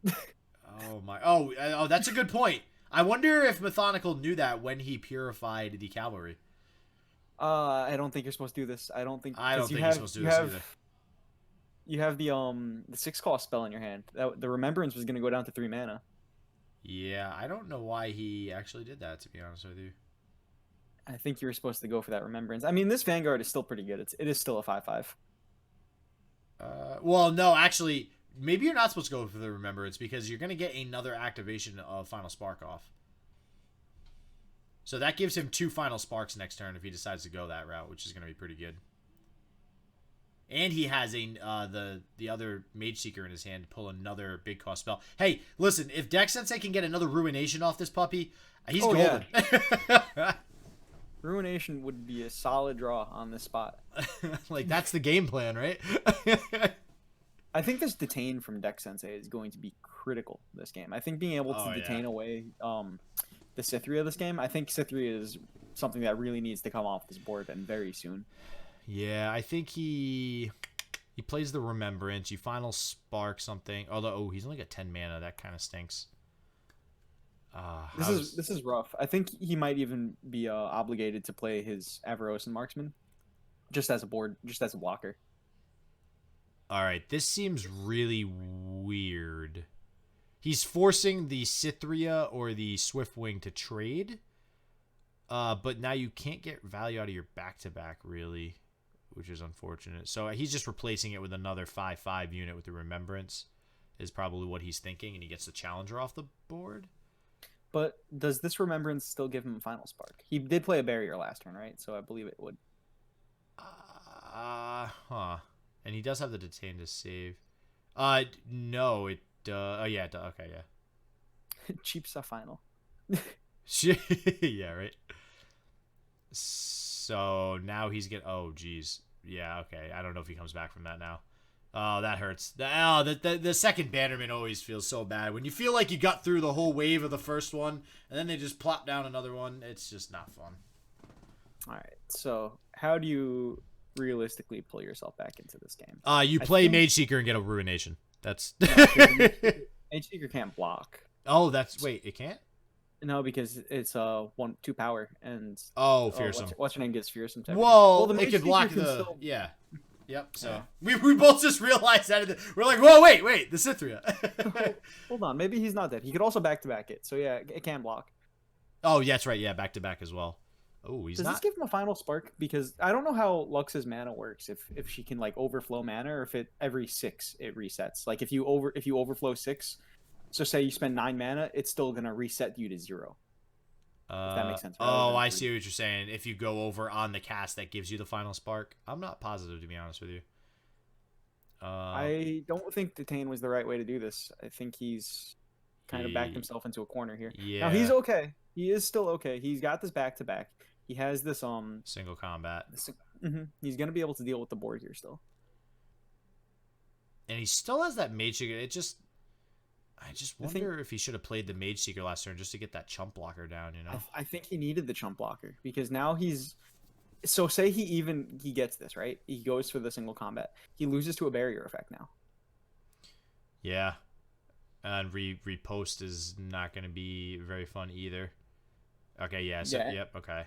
A: oh, that's a good point. I wonder if Methodical knew that when he purified the Cavalry.
B: I don't think you're supposed to do this. I don't think
A: you're supposed to do this either.
B: You have the 6-cost spell in your hand. The Remembrance was going to go down to 3 mana.
A: Yeah, I don't know why he actually did that, to be honest with you.
B: I think you were supposed to go for that Remembrance. I mean, this Vanguard is still pretty good. It is still a 5/5.
A: Well, no, actually, maybe you're not supposed to go for the Remembrance, because you're going to get another activation of Final Spark off. So that gives him 2 Final Sparks next turn if he decides to go that route, which is going to be pretty good. And he has the other Mage Seeker in his hand to pull another big cost spell. Hey, listen, if DeckSensei can get another Ruination off this puppy, he's golden.
B: Yeah. Ruination would be a solid draw on this spot.
A: Like, that's the game plan, right?
B: I think this Detain from DeckSensei is going to be critical this game. I think being able to detain away the Cytheria this game, I think Cytheria is something that really needs to come off this board, and very soon.
A: Yeah, I think he plays the Remembrance. You Final Spark something. Although, he's only got 10 mana. That kind of stinks.
B: This is rough. I think he might even be obligated to play his Avarosan and Marksman just as a blocker.
A: All right, this seems really weird. He's forcing the Cytheria or the Swiftwing to trade, but now you can't get value out of your back-to-back, really, which is unfortunate. So he's just replacing it with another 5/5 unit with the Remembrance, is probably what he's thinking, and he gets the Challenger off the board.
B: But does this Remembrance still give him a Final Spark? He did play a Barrier last turn, right? So I believe it would.
A: And he does have the Detain to save. No, it oh yeah, okay, yeah.
B: Cheap stuff final.
A: Yeah, right. So now he's oh geez. Yeah, okay. I don't know if he comes back from that now. Oh, that hurts. The second Bannerman always feels so bad. When you feel like you got through the whole wave of the first one, and then they just plop down another one, it's just not fun.
B: All right, so how do you realistically pull yourself back into this game?
A: You play Mage Seeker and get a Ruination. That's...
B: Mage Seeker can't block.
A: Oh, wait, it can't?
B: No, because it's 1/2 power, and...
A: Oh, Fearsome.
B: What's your name gets Fearsome?
A: Well, it could block the... Yeah. Yep, so we both just realized that. We're like, whoa, wait, the Cytheria.
B: Hold on, maybe he's not dead. He could also back-to-back it, so yeah, it can block.
A: Oh, yeah, that's right, yeah, back-to-back as well. Oh, he's
B: Does this
A: not.
B: give him a final spark? Because I don't know how Lux's mana works. If she can like overflow mana, or if it every 6 it resets. Like if you overflow 6, so say you spend 9 mana, it's still gonna reset you to 0. If that makes sense, rather
A: Oh,
B: than
A: I
B: 3.
A: see what you're saying. If you go over on the cast, that gives you the final spark. I'm not positive, to be honest with you.
B: I don't think Detain was the right way to do this. I think he's kind of backed himself into a corner here. Now he's
A: Yeah.
B: okay. He is still okay. He's got this back to back. He has this
A: Single combat.
B: he's gonna be able to deal with the board here still.
A: And he still has that Mage Seeker. I just
B: I think
A: wonder if he should have played the Mage Seeker last turn just to get that chump blocker down, you know?
B: I think he needed the chump blocker because now he's so say he gets this, right? He goes for the single combat. He loses to a barrier effect now.
A: Yeah. And repost is not going to be very fun either. Okay, yeah. So,
B: Yeah.
A: yep, okay.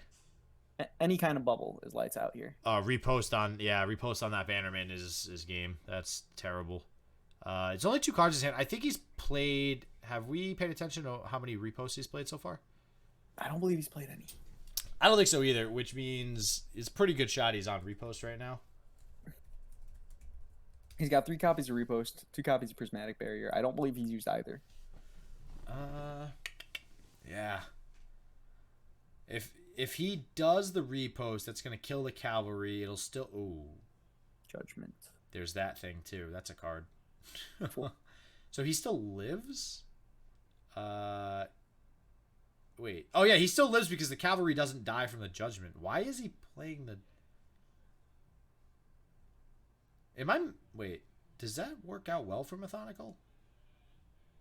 B: Any kind of bubble is lights out here.
A: Repost on that Bannerman is game. That's terrible. It's only 2 cards in his hand. I think he's played. Have we paid attention to how many reposts he's played so far?
B: I don't believe he's played any.
A: I don't think so either, which means it's a pretty good shot he's on repost right now.
B: He's got 3 copies of repost, 2 copies of prismatic barrier. I don't believe he's used either.
A: Yeah. If he does the repost, that's gonna kill the cavalry. It'll still. Ooh.
B: Judgment.
A: There's that thing too. That's a card. So he still lives? Wait. Oh yeah, he still lives because the cavalry doesn't die from the judgment. Why is he playing the... Wait. Does that work out well for Methodical?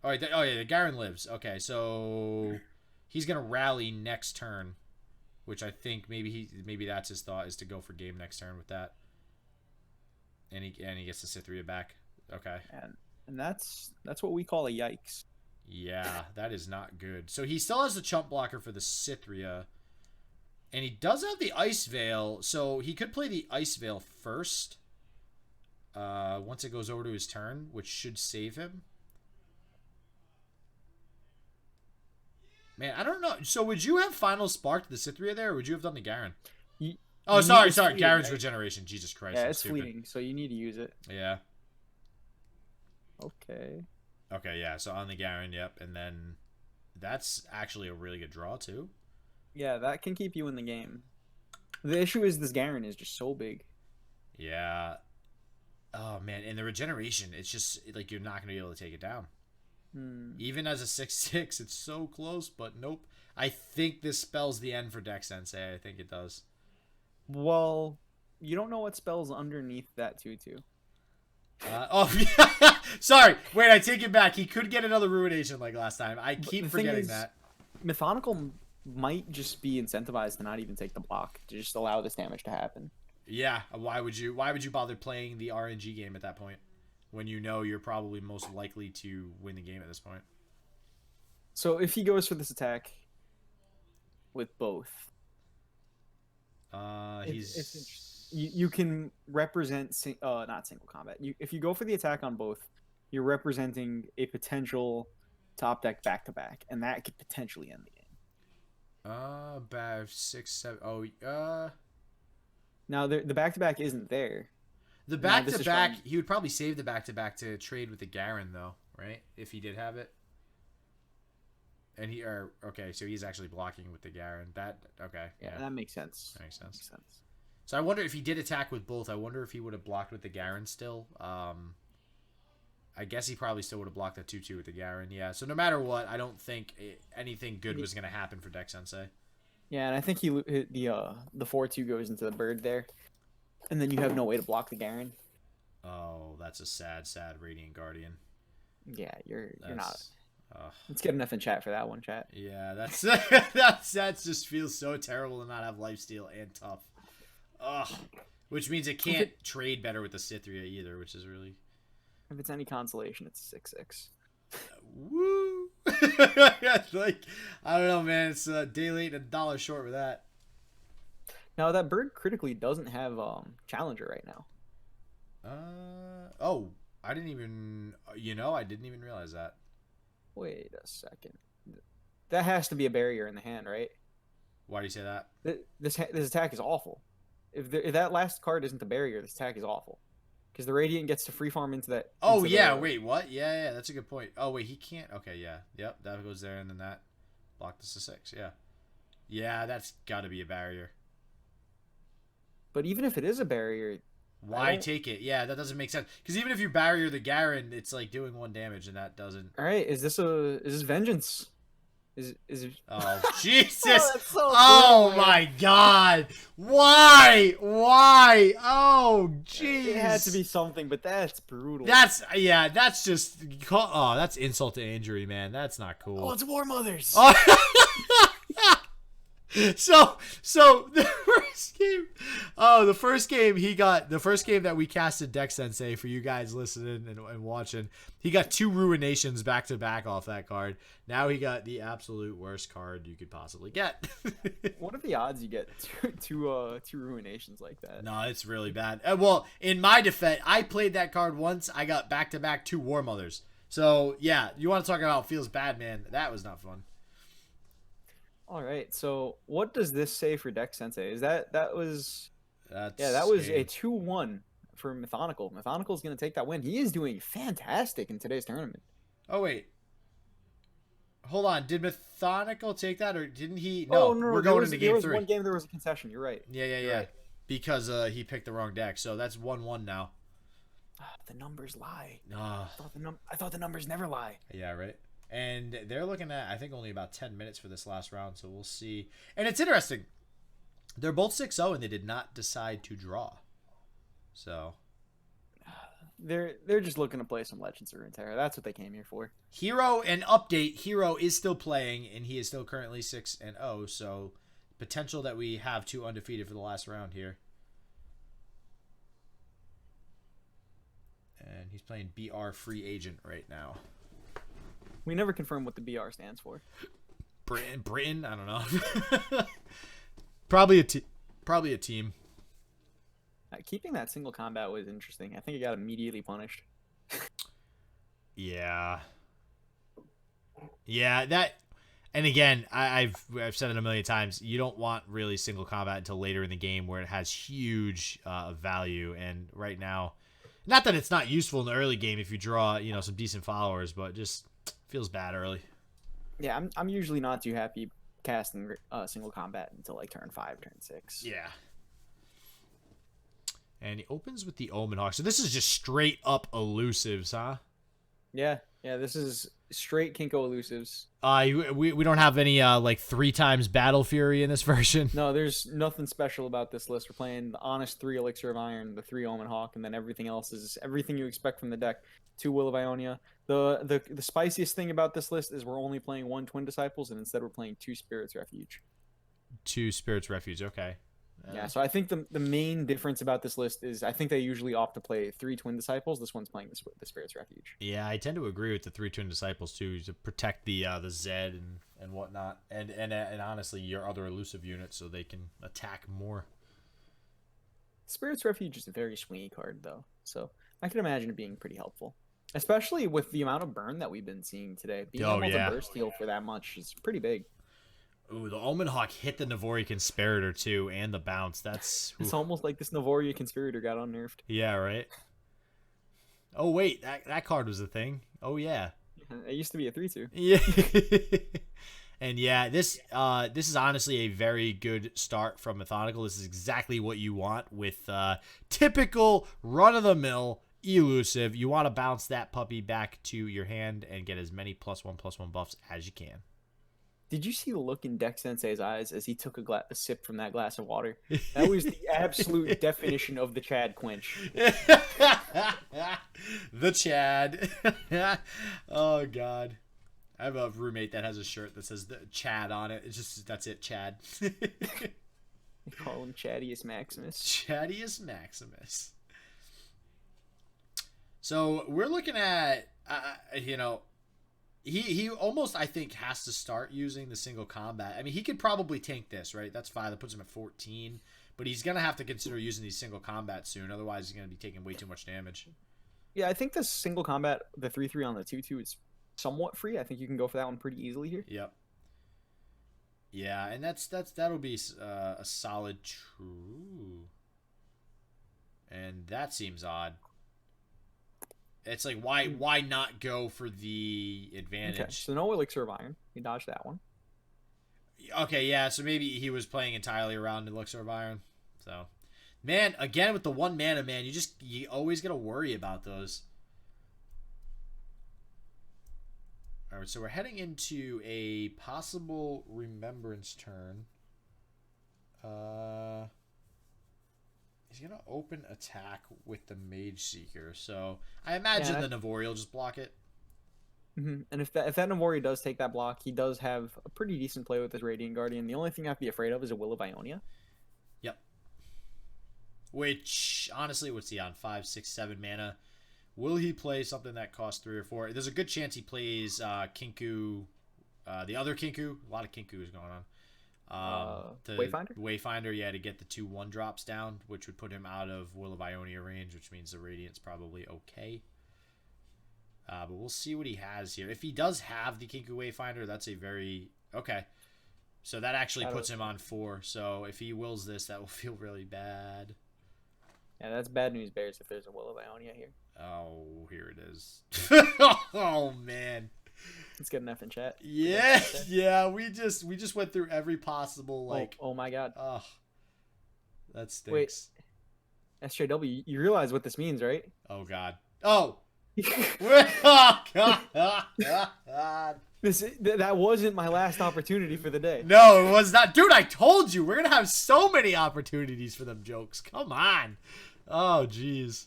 A: Oh yeah, the Garen lives. Okay, so he's gonna rally next turn, which I think maybe that's his thought, is to go for game next turn with that. And he gets the Cythria back. Okay.
B: And that's what we call a yikes.
A: Yeah, that is not good. So he still has the chump blocker for the Cythria. And he does have the Ice Veil, so he could play the Ice Veil first. Once it goes over to his turn, which should save him. Man, I don't know. So would you have Final Spark to the Cythria there, or would you have done the Garen? Sorry.
B: Fleeting,
A: Garen's
B: right?
A: regeneration. Jesus Christ.
B: Yeah,
A: I'm
B: it's
A: stupid.
B: fleeting, so you need to use it.
A: Yeah.
B: Okay.
A: Okay, yeah. So on the Garen, yep. And then that's actually a really good draw, too.
B: Yeah, that can keep you in the game. The issue is this Garen is just so big.
A: Yeah. Oh, man. And the regeneration, it's just like you're not going to be able to take it down. Even as a 6/6, it's so close, but nope. I think this spells the end for DeckSensei. I think it does.
B: Well, you don't know what spells underneath that 2/2.
A: Sorry. Wait, I take it back. He could get another Ruination like last time. I keep forgetting that.
B: Methodical might just be incentivized to not even take the block, to just allow this damage to happen.
A: Yeah. Why would you bother playing the RNG game at that point, when you know you're probably most likely to win the game at this point?
B: So if he goes for this attack with both, it's interesting. You can represent not single combat. If you go for the attack on both, you're representing a potential top deck back to back, and that could potentially end the game.
A: About 6, 7. Oh,
B: Now the back to back isn't there.
A: The back to back, he would probably save the back to back to trade with the Garen, though, right? If he did have it. And okay, so he's actually blocking with the Garen.
B: Yeah, that makes sense.
A: That makes sense. So I wonder if he did attack with both. I wonder if he would have blocked with the Garen still. I guess he probably still would have blocked that 2/2 with the Garen. Yeah. So no matter what, I don't think anything good was going to happen for DeckSensei.
B: Yeah, and I think the 4/2 goes into the bird there, and then you have no way to block the Garen.
A: Oh, that's a sad Radiant Guardian.
B: Yeah, you're not. Let's get enough in chat for that one, chat.
A: Yeah, that just feels so terrible to not have lifesteal and tough. Ugh. Which means it can't trade better with the Cythria either, which is really...
B: If it's any consolation, it's 6/6.
A: Woo! Like, I don't know, man. It's a day late and $1 short with that.
B: Now, that bird critically doesn't have Challenger right now.
A: Oh, I didn't even... I didn't even realize that.
B: Wait a second. That has to be a barrier in the hand, right?
A: Why do you say that?
B: This attack is awful. If that last card isn't the barrier, this attack is awful. Because the Radiant gets to free farm into that.
A: Oh,
B: into
A: yeah.
B: the,
A: Wait, what? Yeah, that's a good point. Oh, wait, he can't. Okay, yeah. Yep, that goes there, and then that blocked us to 6. Yeah. Yeah, that's got to be a barrier.
B: But even if it is a barrier,
A: why take it? Yeah, that doesn't make sense. Because even if you barrier the Garen, it's like doing 1 damage, and that doesn't.
B: All right, is this vengeance? Is
A: Oh Jesus!
B: Oh,
A: my God! Why? Oh jeez!
B: It had to be something, but that's brutal.
A: That's just that's insult to injury, man. That's not cool.
B: Oh, it's War Mothers.
A: Oh. So the first game that we casted DeckSensei, for you guys listening and watching, he got 2 Ruinations back to back off that card. Now he got the absolute worst card you could possibly get.
B: What are the odds you get two Ruinations like that?
A: No, it's really bad. Well, in my defense, I played that card once. I got back to back 2 War Mothers. So yeah, you want to talk about feels bad, man? That was not fun.
B: All right, so what does this say for DeckSensei? That was a 2-1 for Mythonical. Mythonical is going to take that win. He is doing fantastic in today's tournament.
A: Oh wait, hold on. Did Mythonical take that, or didn't he? No, we're going into game 3.
B: There was one game there was a concession. You're right.
A: Yeah. Right. Because he picked the wrong deck, so that's 1-1 now.
B: The numbers lie.
A: I
B: thought the numbers never lie.
A: Yeah, right. And they're looking at, I think, only about 10 minutes for this last round, so we'll see. And it's interesting. They're both 6-0, and they did not decide to draw. So
B: they're just looking to play some Legends of Runeterra. That's what they came here for.
A: Hero, and update, Hero is still playing, and he is still currently 6-0, so potential that we have 2 undefeated for the last round here. And he's playing BR Free Agent right now.
B: We never confirmed what the BR stands for.
A: Britain? I don't know. Probably a team.
B: Keeping that single combat was interesting. I think it got immediately punished.
A: Yeah, that, and again, I've said it a million times. You don't want really single combat until later in the game where it has huge value. And right now, not that it's not useful in the early game if you draw some decent followers, but just feels bad early.
B: Yeah, I'm usually not too happy casting single combat until like turn 5, turn 6.
A: Yeah. And he opens with the Omen Hawk. So this is just straight up elusives, huh?
B: Yeah, this is straight Kinko elusives.
A: We don't have any like 3 times Battle Fury in this version.
B: No, there's nothing special about this list. We're playing the honest 3 Elixir of Iron, the 3 Omen Hawk, and then everything else is everything you expect from the deck. 2 Will of Ionia. The spiciest thing about this list is we're only playing 1 Twin Disciples, and instead we're playing 2 Spirits Refuge.
A: 2 Spirits Refuge, okay.
B: Yeah, so I think the main difference about this list is I think they usually opt to play 3 Twin Disciples. This one's playing the Spirit's Refuge.
A: Yeah, I tend to agree with the 3 Twin Disciples too, to protect the Zed and whatnot, and honestly your other elusive units so they can attack more.
B: Spirit's Refuge is a very swingy card though, so I can imagine it being pretty helpful, especially with the amount of burn that we've been seeing today. Being able to burst heal for that much is pretty big.
A: Ooh, the Omen Hawk hit the Navoria Conspirator too, and the bounce. It's
B: almost like this Navoria Conspirator got unnerfed.
A: Yeah, right. Oh wait, that card was a thing. Oh yeah.
B: It used to be a 3/2.
A: Yeah. And yeah, this is honestly a very good start from Mythonical. This is exactly what you want with typical run-of-the-mill elusive. You want to bounce that puppy back to your hand and get as many +1/+1 buffs as you can.
B: Did you see the look in DeckSensei's eyes as he took a sip from that glass of water? That was the absolute definition of the Chad quench.
A: The Chad. Oh, God. I have a roommate that has a shirt that says the Chad on it. It's just, that's it, Chad.
B: They call him Chadius Maximus.
A: Chadius Maximus. So we're looking at, He almost, I think, has to start using the single combat. I mean, he could probably tank this, right? That's 5. That puts him at 14. But he's going to have to consider using these single combat soon. Otherwise, he's going to be taking way too much damage.
B: Yeah, I think this single combat, the 3/3 on the 2/2, is somewhat free. I think you can go for that one pretty easily here.
A: Yep. Yeah, and that'll be a solid true. And that seems odd. It's like why not go for the advantage?
B: Okay, so no elixir of iron. He dodged that one.
A: Okay, yeah, so maybe he was playing entirely around Elixir of Iron. So, man, again with the 1 mana, man, you always gotta worry about those. All right, so we're heading into a possible Remembrance turn. He's gonna open attack with the Mage Seeker, so I imagine the Navori will just block it.
B: And if that Navori does take that block, he does have a pretty decent play with his Radiant Guardian. The only thing I have to be afraid of is a Will of Ionia.
A: Yep. Which, honestly, what's he on? 5, 6, 7 mana? Will he play something that costs 3 or 4? There's a good chance he plays Kinku, the other Kinku. A lot of Kinkus going on. The
B: Wayfinder?
A: Wayfinder, yeah, to get the 2/1 drops down, which would put him out of Will of Ionia range, which means the Radiant's probably okay. But we'll see what he has here. If he does have the Kinku Wayfinder, that's a very... Okay. So that actually puts him on 4. So if he wills this, that will feel really bad.
B: Yeah, that's bad news bears if there's a Will of Ionia here.
A: Oh, here it is. Oh, man.
B: Let's get an F in chat.
A: Yeah, yeah. We just went through every possible, like...
B: Oh my god.
A: Oh, that stinks.
B: Wait. SJW, you realize what this means, right?
A: Oh, God. Oh! Oh, God.
B: That wasn't my last opportunity for the day.
A: No, it was not. Dude, I told you. We're going to have so many opportunities for them jokes. Come on. Oh, jeez.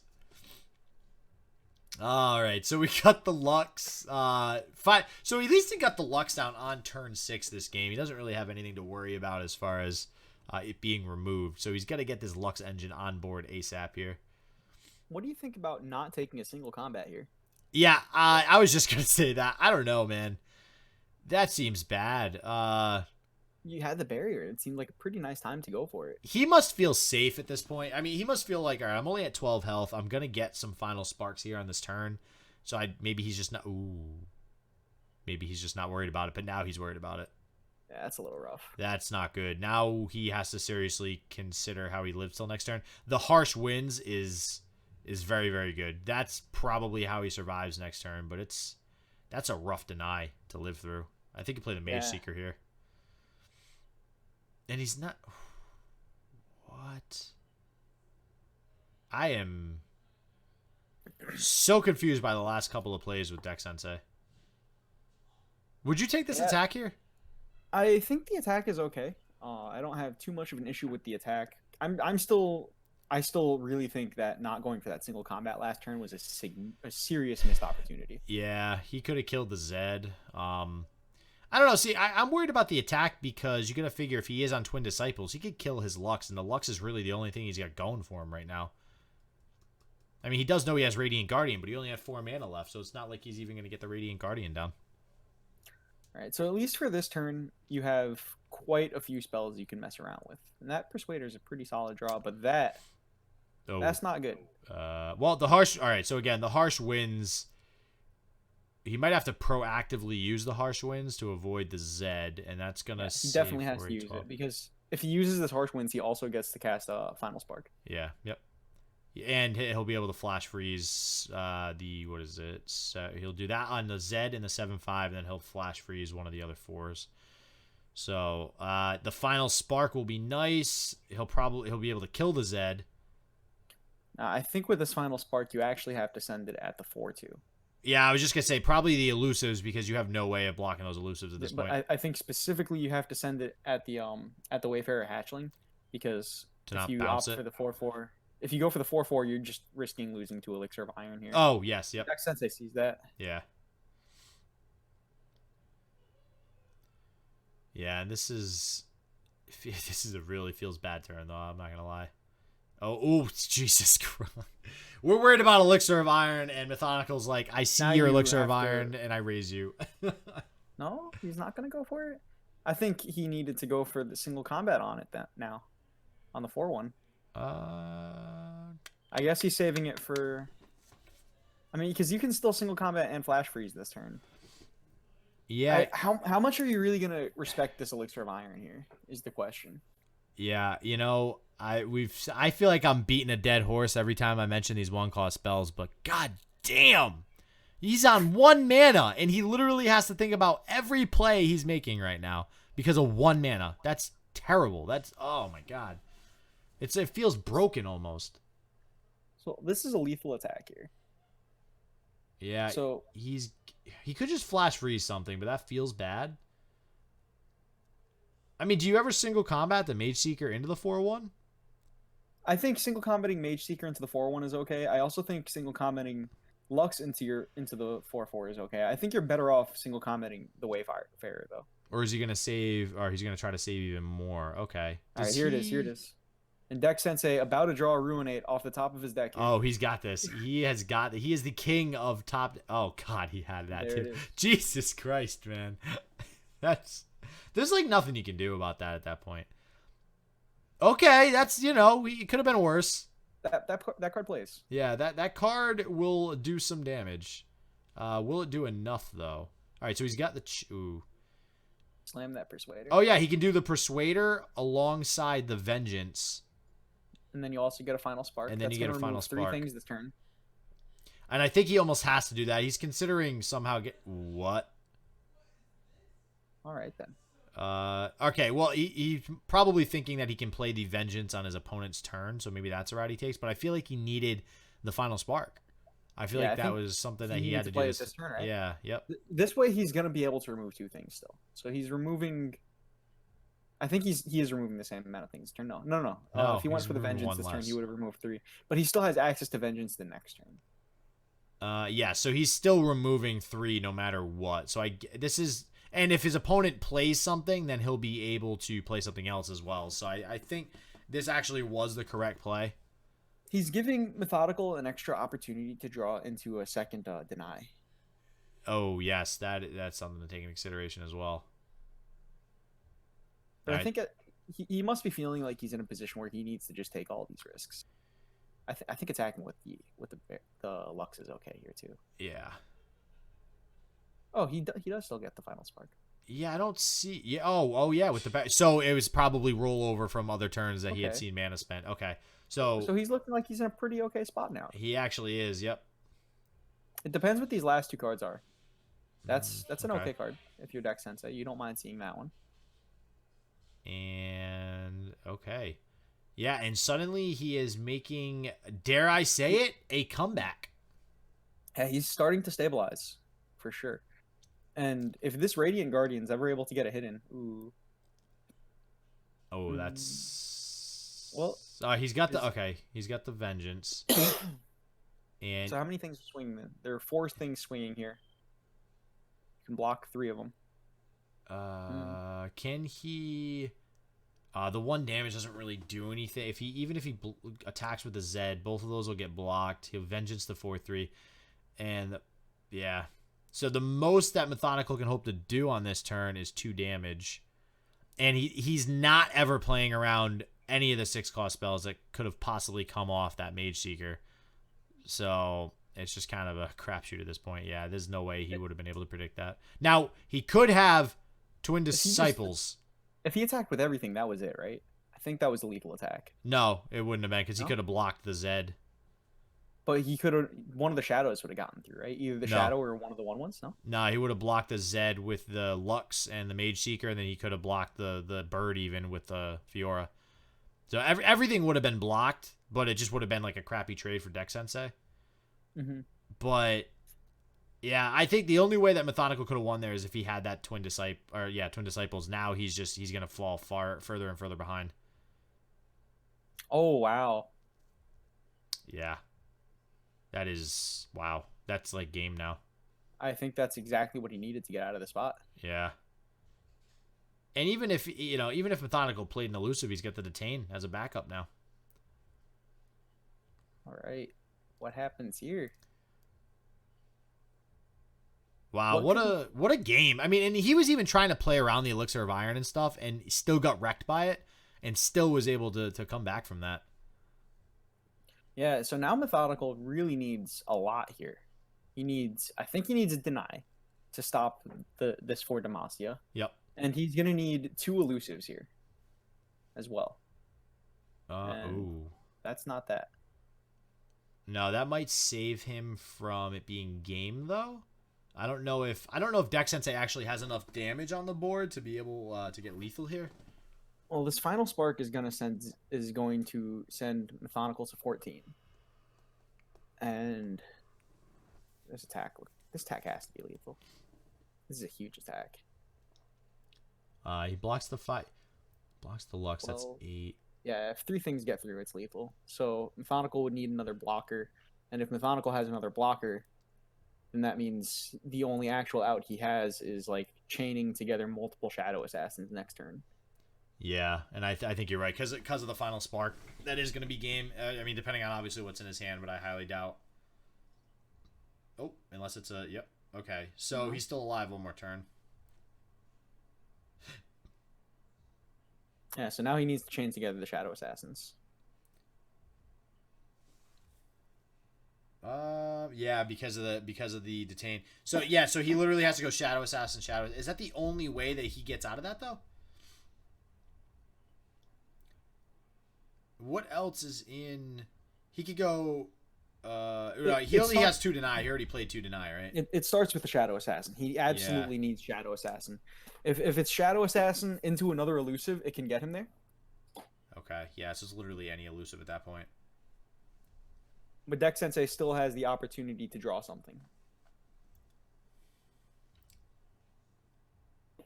A: All right, so we got the Lux. So at least he got the Lux down on turn 6 this game. He doesn't really have anything to worry about as far as it being removed. So he's got to get this Lux engine on board ASAP here.
B: What do you think about not taking a single combat here?
A: Yeah, I was just going to say that. I don't know, man. That seems bad.
B: You had the barrier. It seemed like a pretty nice time to go for it.
A: He must feel safe at this point. I mean, he must feel like, all right, I'm only at 12 health. I'm going to get some final sparks here on this turn. So maybe he's just not... Ooh. Maybe he's just not worried about it, but now he's worried about it.
B: Yeah, that's a little rough.
A: That's not good. Now he has to seriously consider how he lives till next turn. The Harsh Winds is very, very good. That's probably how he survives next turn, but that's a rough deny to live through. I think he played the Mage Seeker here. And he's not... What? I am so confused by the last couple of plays with DeckSensei. Would you take this attack here?
B: I think the attack is okay. I don't have too much of an issue with the attack. I still really think that not going for that single combat last turn was a serious missed opportunity.
A: Yeah, he could have killed the Zed. I don't know. See, I'm worried about the attack because you got to figure if he is on Twin Disciples, he could kill his Lux, and the Lux is really the only thing he's got going for him right now. I mean, he does know he has Radiant Guardian, but he only had 4 mana left, so it's not like he's even going to get the Radiant Guardian down.
B: All right, so at least for this turn, you have quite a few spells you can mess around with. And that Persuader is a pretty solid draw, but that's not good.
A: Well, the Harsh... All right, so again, the Harsh Winds... He might have to proactively use the Harsh Winds to avoid the Zed, and that's going to
B: he definitely has to use it, because if he uses this Harsh Winds, he also gets to cast a Final Spark.
A: Yeah, yep. And he'll be able to Flash Freeze what is it? So he'll do that on the Zed and the 7/5, and then he'll Flash Freeze one of the other 4s. So the Final Spark will be nice. He'll be able to kill the Zed.
B: I think with this Final Spark, you actually have to send it at the 4/2. Yeah,
A: I was just going to say probably the elusives because you have no way of blocking those elusives at this point.
B: But I think specifically you have to send it at the Wayfarer Hatchling, because if you opt for the 4/4, if you go for the 4/4, you're just risking losing to Elixir of Iron here.
A: Oh, yes, yep.
B: DeckSensei sees that.
A: Yeah. Yeah, and this is a really feels bad turn though, I'm not going to lie. Oh, Jesus Christ. We're worried about Elixir of Iron, and Methonical's like, I see your Elixir of Iron, and I raise you.
B: No, he's not going to go for it. I think he needed to go for the single combat on it now. On the 4/1. I guess he's saving it for... I mean, because you can still single combat and Flash Freeze this turn.
A: Yeah,
B: How much are you really gonna respect this elixir of iron here? Is the question.
A: yeah. You know, I feel like I'm beating a dead horse every time I mention these 1-cost spells, but god damn. He's on 1 mana, and he literally has to think about every play he's making right now because of 1 mana. That's terrible. That's, oh my god. It feels broken almost.
B: So this is a lethal attack here.
A: Yeah,
B: So
A: he could just flash freeze something, but that feels bad. I mean, do you ever single combat the Mage Seeker into the 4-1?
B: I think single combating Mage Seeker into the 4-1 is okay. I also think single combating Lux into the 4-4 is okay. I think you're better off single combating the Wayfarer though.
A: Or is he gonna save? Or he's gonna try to save even more? Okay.
B: All right, here it is. Here it is. And DeckSensei about to draw a Ruinate off the top of his deck. Here.
A: Oh, he's got this. He has got. He is the king of top. Oh God, he had that
B: There
A: too. Jesus Christ, man. There's like nothing you can do about that at that point. Okay, that's it could have been worse.
B: That card plays.
A: Yeah, that card will do some damage. Will it do enough though? All right, so he's got the ooh.
B: Slam that Persuader.
A: Oh yeah, he can do the Persuader alongside the Vengeance.
B: And then you also get a Final Spark.
A: And then you get a Final Spark.
B: 3 things this turn.
A: And I think he almost has to do that. He's considering somehow what?
B: All right then.
A: Okay, well, he's probably thinking that he can play the Vengeance on his opponent's turn, so maybe that's a route he takes. But I feel like he needed the Final Spark. I feel like that was something that he had to do
B: this turn, right?
A: Yeah, yep.
B: This way, he's gonna be able to remove 2 things still. So he's removing. I think he is removing the same amount of things this turn. No. If he went for the Vengeance this turn, he would have removed 3. But he still has access to Vengeance the next turn.
A: Yeah. So he's still removing 3 no matter what. So and if his opponent plays something, then he'll be able to play something else as well. So I think this actually was the correct play.
B: He's giving Methodical an extra opportunity to draw into a second deny.
A: Oh yes, that's something to take into consideration as well.
B: But I think he must be feeling like he's in a position where he needs to just take all these risks. I think attacking with the Lux is okay here too.
A: Yeah.
B: Oh, he does still get the Final Spark.
A: Yeah, I don't see. Yeah. Oh yeah, with the back. So it was probably rollover from other turns that he had seen mana spent. Okay. So
B: he's looking like he's in a pretty okay spot now.
A: He actually is. Yep.
B: It depends what these last 2 cards are. That's an okay card if you're DeckSensei. You don't mind seeing that one.
A: And okay. Yeah, and suddenly he is making, dare I say it, a comeback.
B: Yeah, he's starting to stabilize, for sure. And if this Radiant Guardian's ever able to get a hidden, ooh.
A: Oh, that's...
B: Well...
A: he's got he's got the Vengeance. And
B: so how many things are swinging then? There are 4 things swinging here. You can block 3 of them.
A: Can he... the 1 damage doesn't really do anything. Even if he attacks with the Zed, both of those will get blocked. He'll Vengeance the 4/3. And, yeah. So the most that Methodical can hope to do on this turn is 2 damage. And he's not ever playing around any of the 6-cost spells that could have possibly come off that Mage Seeker. So it's just kind of a crapshoot at this point. Yeah, there's no way he would have been able to predict that. Now, he could have Twin Disciples.
B: If he attacked with everything, that was it, right? I think that was a lethal attack.
A: No, it wouldn't have been because he could have blocked the Zed.
B: But he could have... One of the shadows would have gotten through, right? Either the shadow or one of the 1/1s, no?
A: No, he would have blocked the Zed with the Lux and the Mage Seeker, and then he could have blocked the bird even with the Fiora. So everything would have been blocked, but it just would have been like a crappy trade for DeckSensei.
B: Mm-hmm.
A: But yeah, I think the only way that Methodical could have won there is if he had that Twin Disciples. Now he's gonna fall further and further behind.
B: Oh wow.
A: Yeah. That is wow. That's like game now.
B: I think that's exactly what he needed to get out of the spot.
A: Yeah. And even if Methodical played an elusive, he's got the Detain as a backup now.
B: All right. What happens here?
A: Wow, what a game. I mean, and he was even trying to play around the Elixir of Iron and stuff and still got wrecked by it and still was able to come back from that.
B: Yeah, so now Methodical really needs a lot here. I think he needs a deny to stop this for Demacia.
A: Yep.
B: And he's gonna need 2 elusives here, as well.
A: Ooh.
B: That's not that.
A: No, that might save him from it being game though. I don't know if DeckSensei actually has enough damage on the board to be able to get lethal here.
B: Well, this final spark is going to send Methodical to 14. And this attack has to be lethal. This is a huge attack.
A: He blocks the fight. Blocks the Lux. That's 8.
B: Yeah, if 3 things get through, it's lethal. So Methodical would need another blocker. And if Methodical has another blocker, then that means the only actual out he has is like chaining together multiple Shadow Assassins next turn.
A: Yeah, and I think you're right because of the final spark. That is going to be game. I mean, depending on obviously what's in his hand, but I highly doubt. Oh, unless it's a yep. Okay, so he's still alive. One more turn.
B: Yeah, so now he needs to chain together the Shadow Assassins.
A: Yeah, because of the detain. So yeah, so he literally has to go Shadow Assassin, Shadow. Is that the only way that he gets out of that though? What else is in? He could go. He only has 2 deny. He already played 2 deny, right?
B: It starts with the Shadow Assassin. He absolutely needs Shadow Assassin. If it's Shadow Assassin into another elusive, it can get him there.
A: Okay, yeah, so it's literally any elusive at that point.
B: But DeckSensei still has the opportunity to draw something.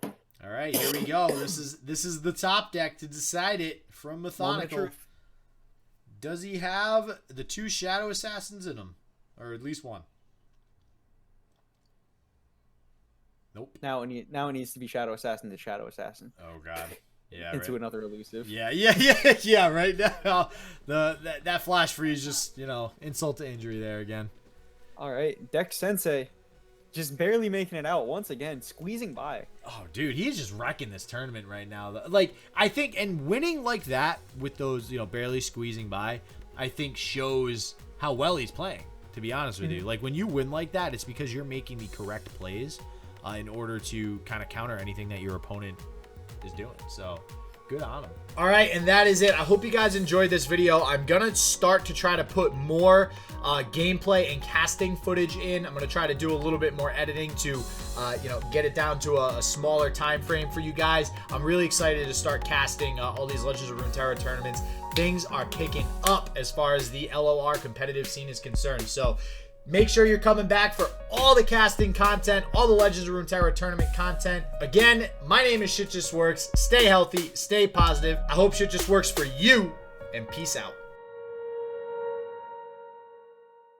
A: All right, here we go. This is the top deck to decide it from Methodical. Does he have the 2 Shadow Assassins in him? Or at least 1? Nope.
B: Now it needs to be Shadow Assassin to Shadow Assassin.
A: Oh, God. Yeah,
B: into another elusive.
A: Yeah, right now. That flash freeze just, insult to injury there again.
B: All right, DeckSensei just barely making it out once again, squeezing by.
A: Oh, dude, he's just wrecking this tournament right now. Like, I think, and winning like that with those, barely squeezing by, I think shows how well he's playing, to be honest with you. Like, when you win like that, it's because you're making the correct plays in order to kind of counter anything that your opponent is doing. So, good on him. All right, and that is it. I hope you guys enjoyed this video. I'm going to start to try to put more gameplay and casting footage in. I'm going to try to do a little bit more editing to, get it down to a smaller time frame for you guys. I'm really excited to start casting all these Legends of Runeterra tournaments. Things are picking up as far as the LOR competitive scene is concerned. So make sure you're coming back for all the casting content, all the Legends of Runeterra tournament content. Again, my name is Shit Just Works. Stay healthy, stay positive. I hope shit just works for you, and peace out.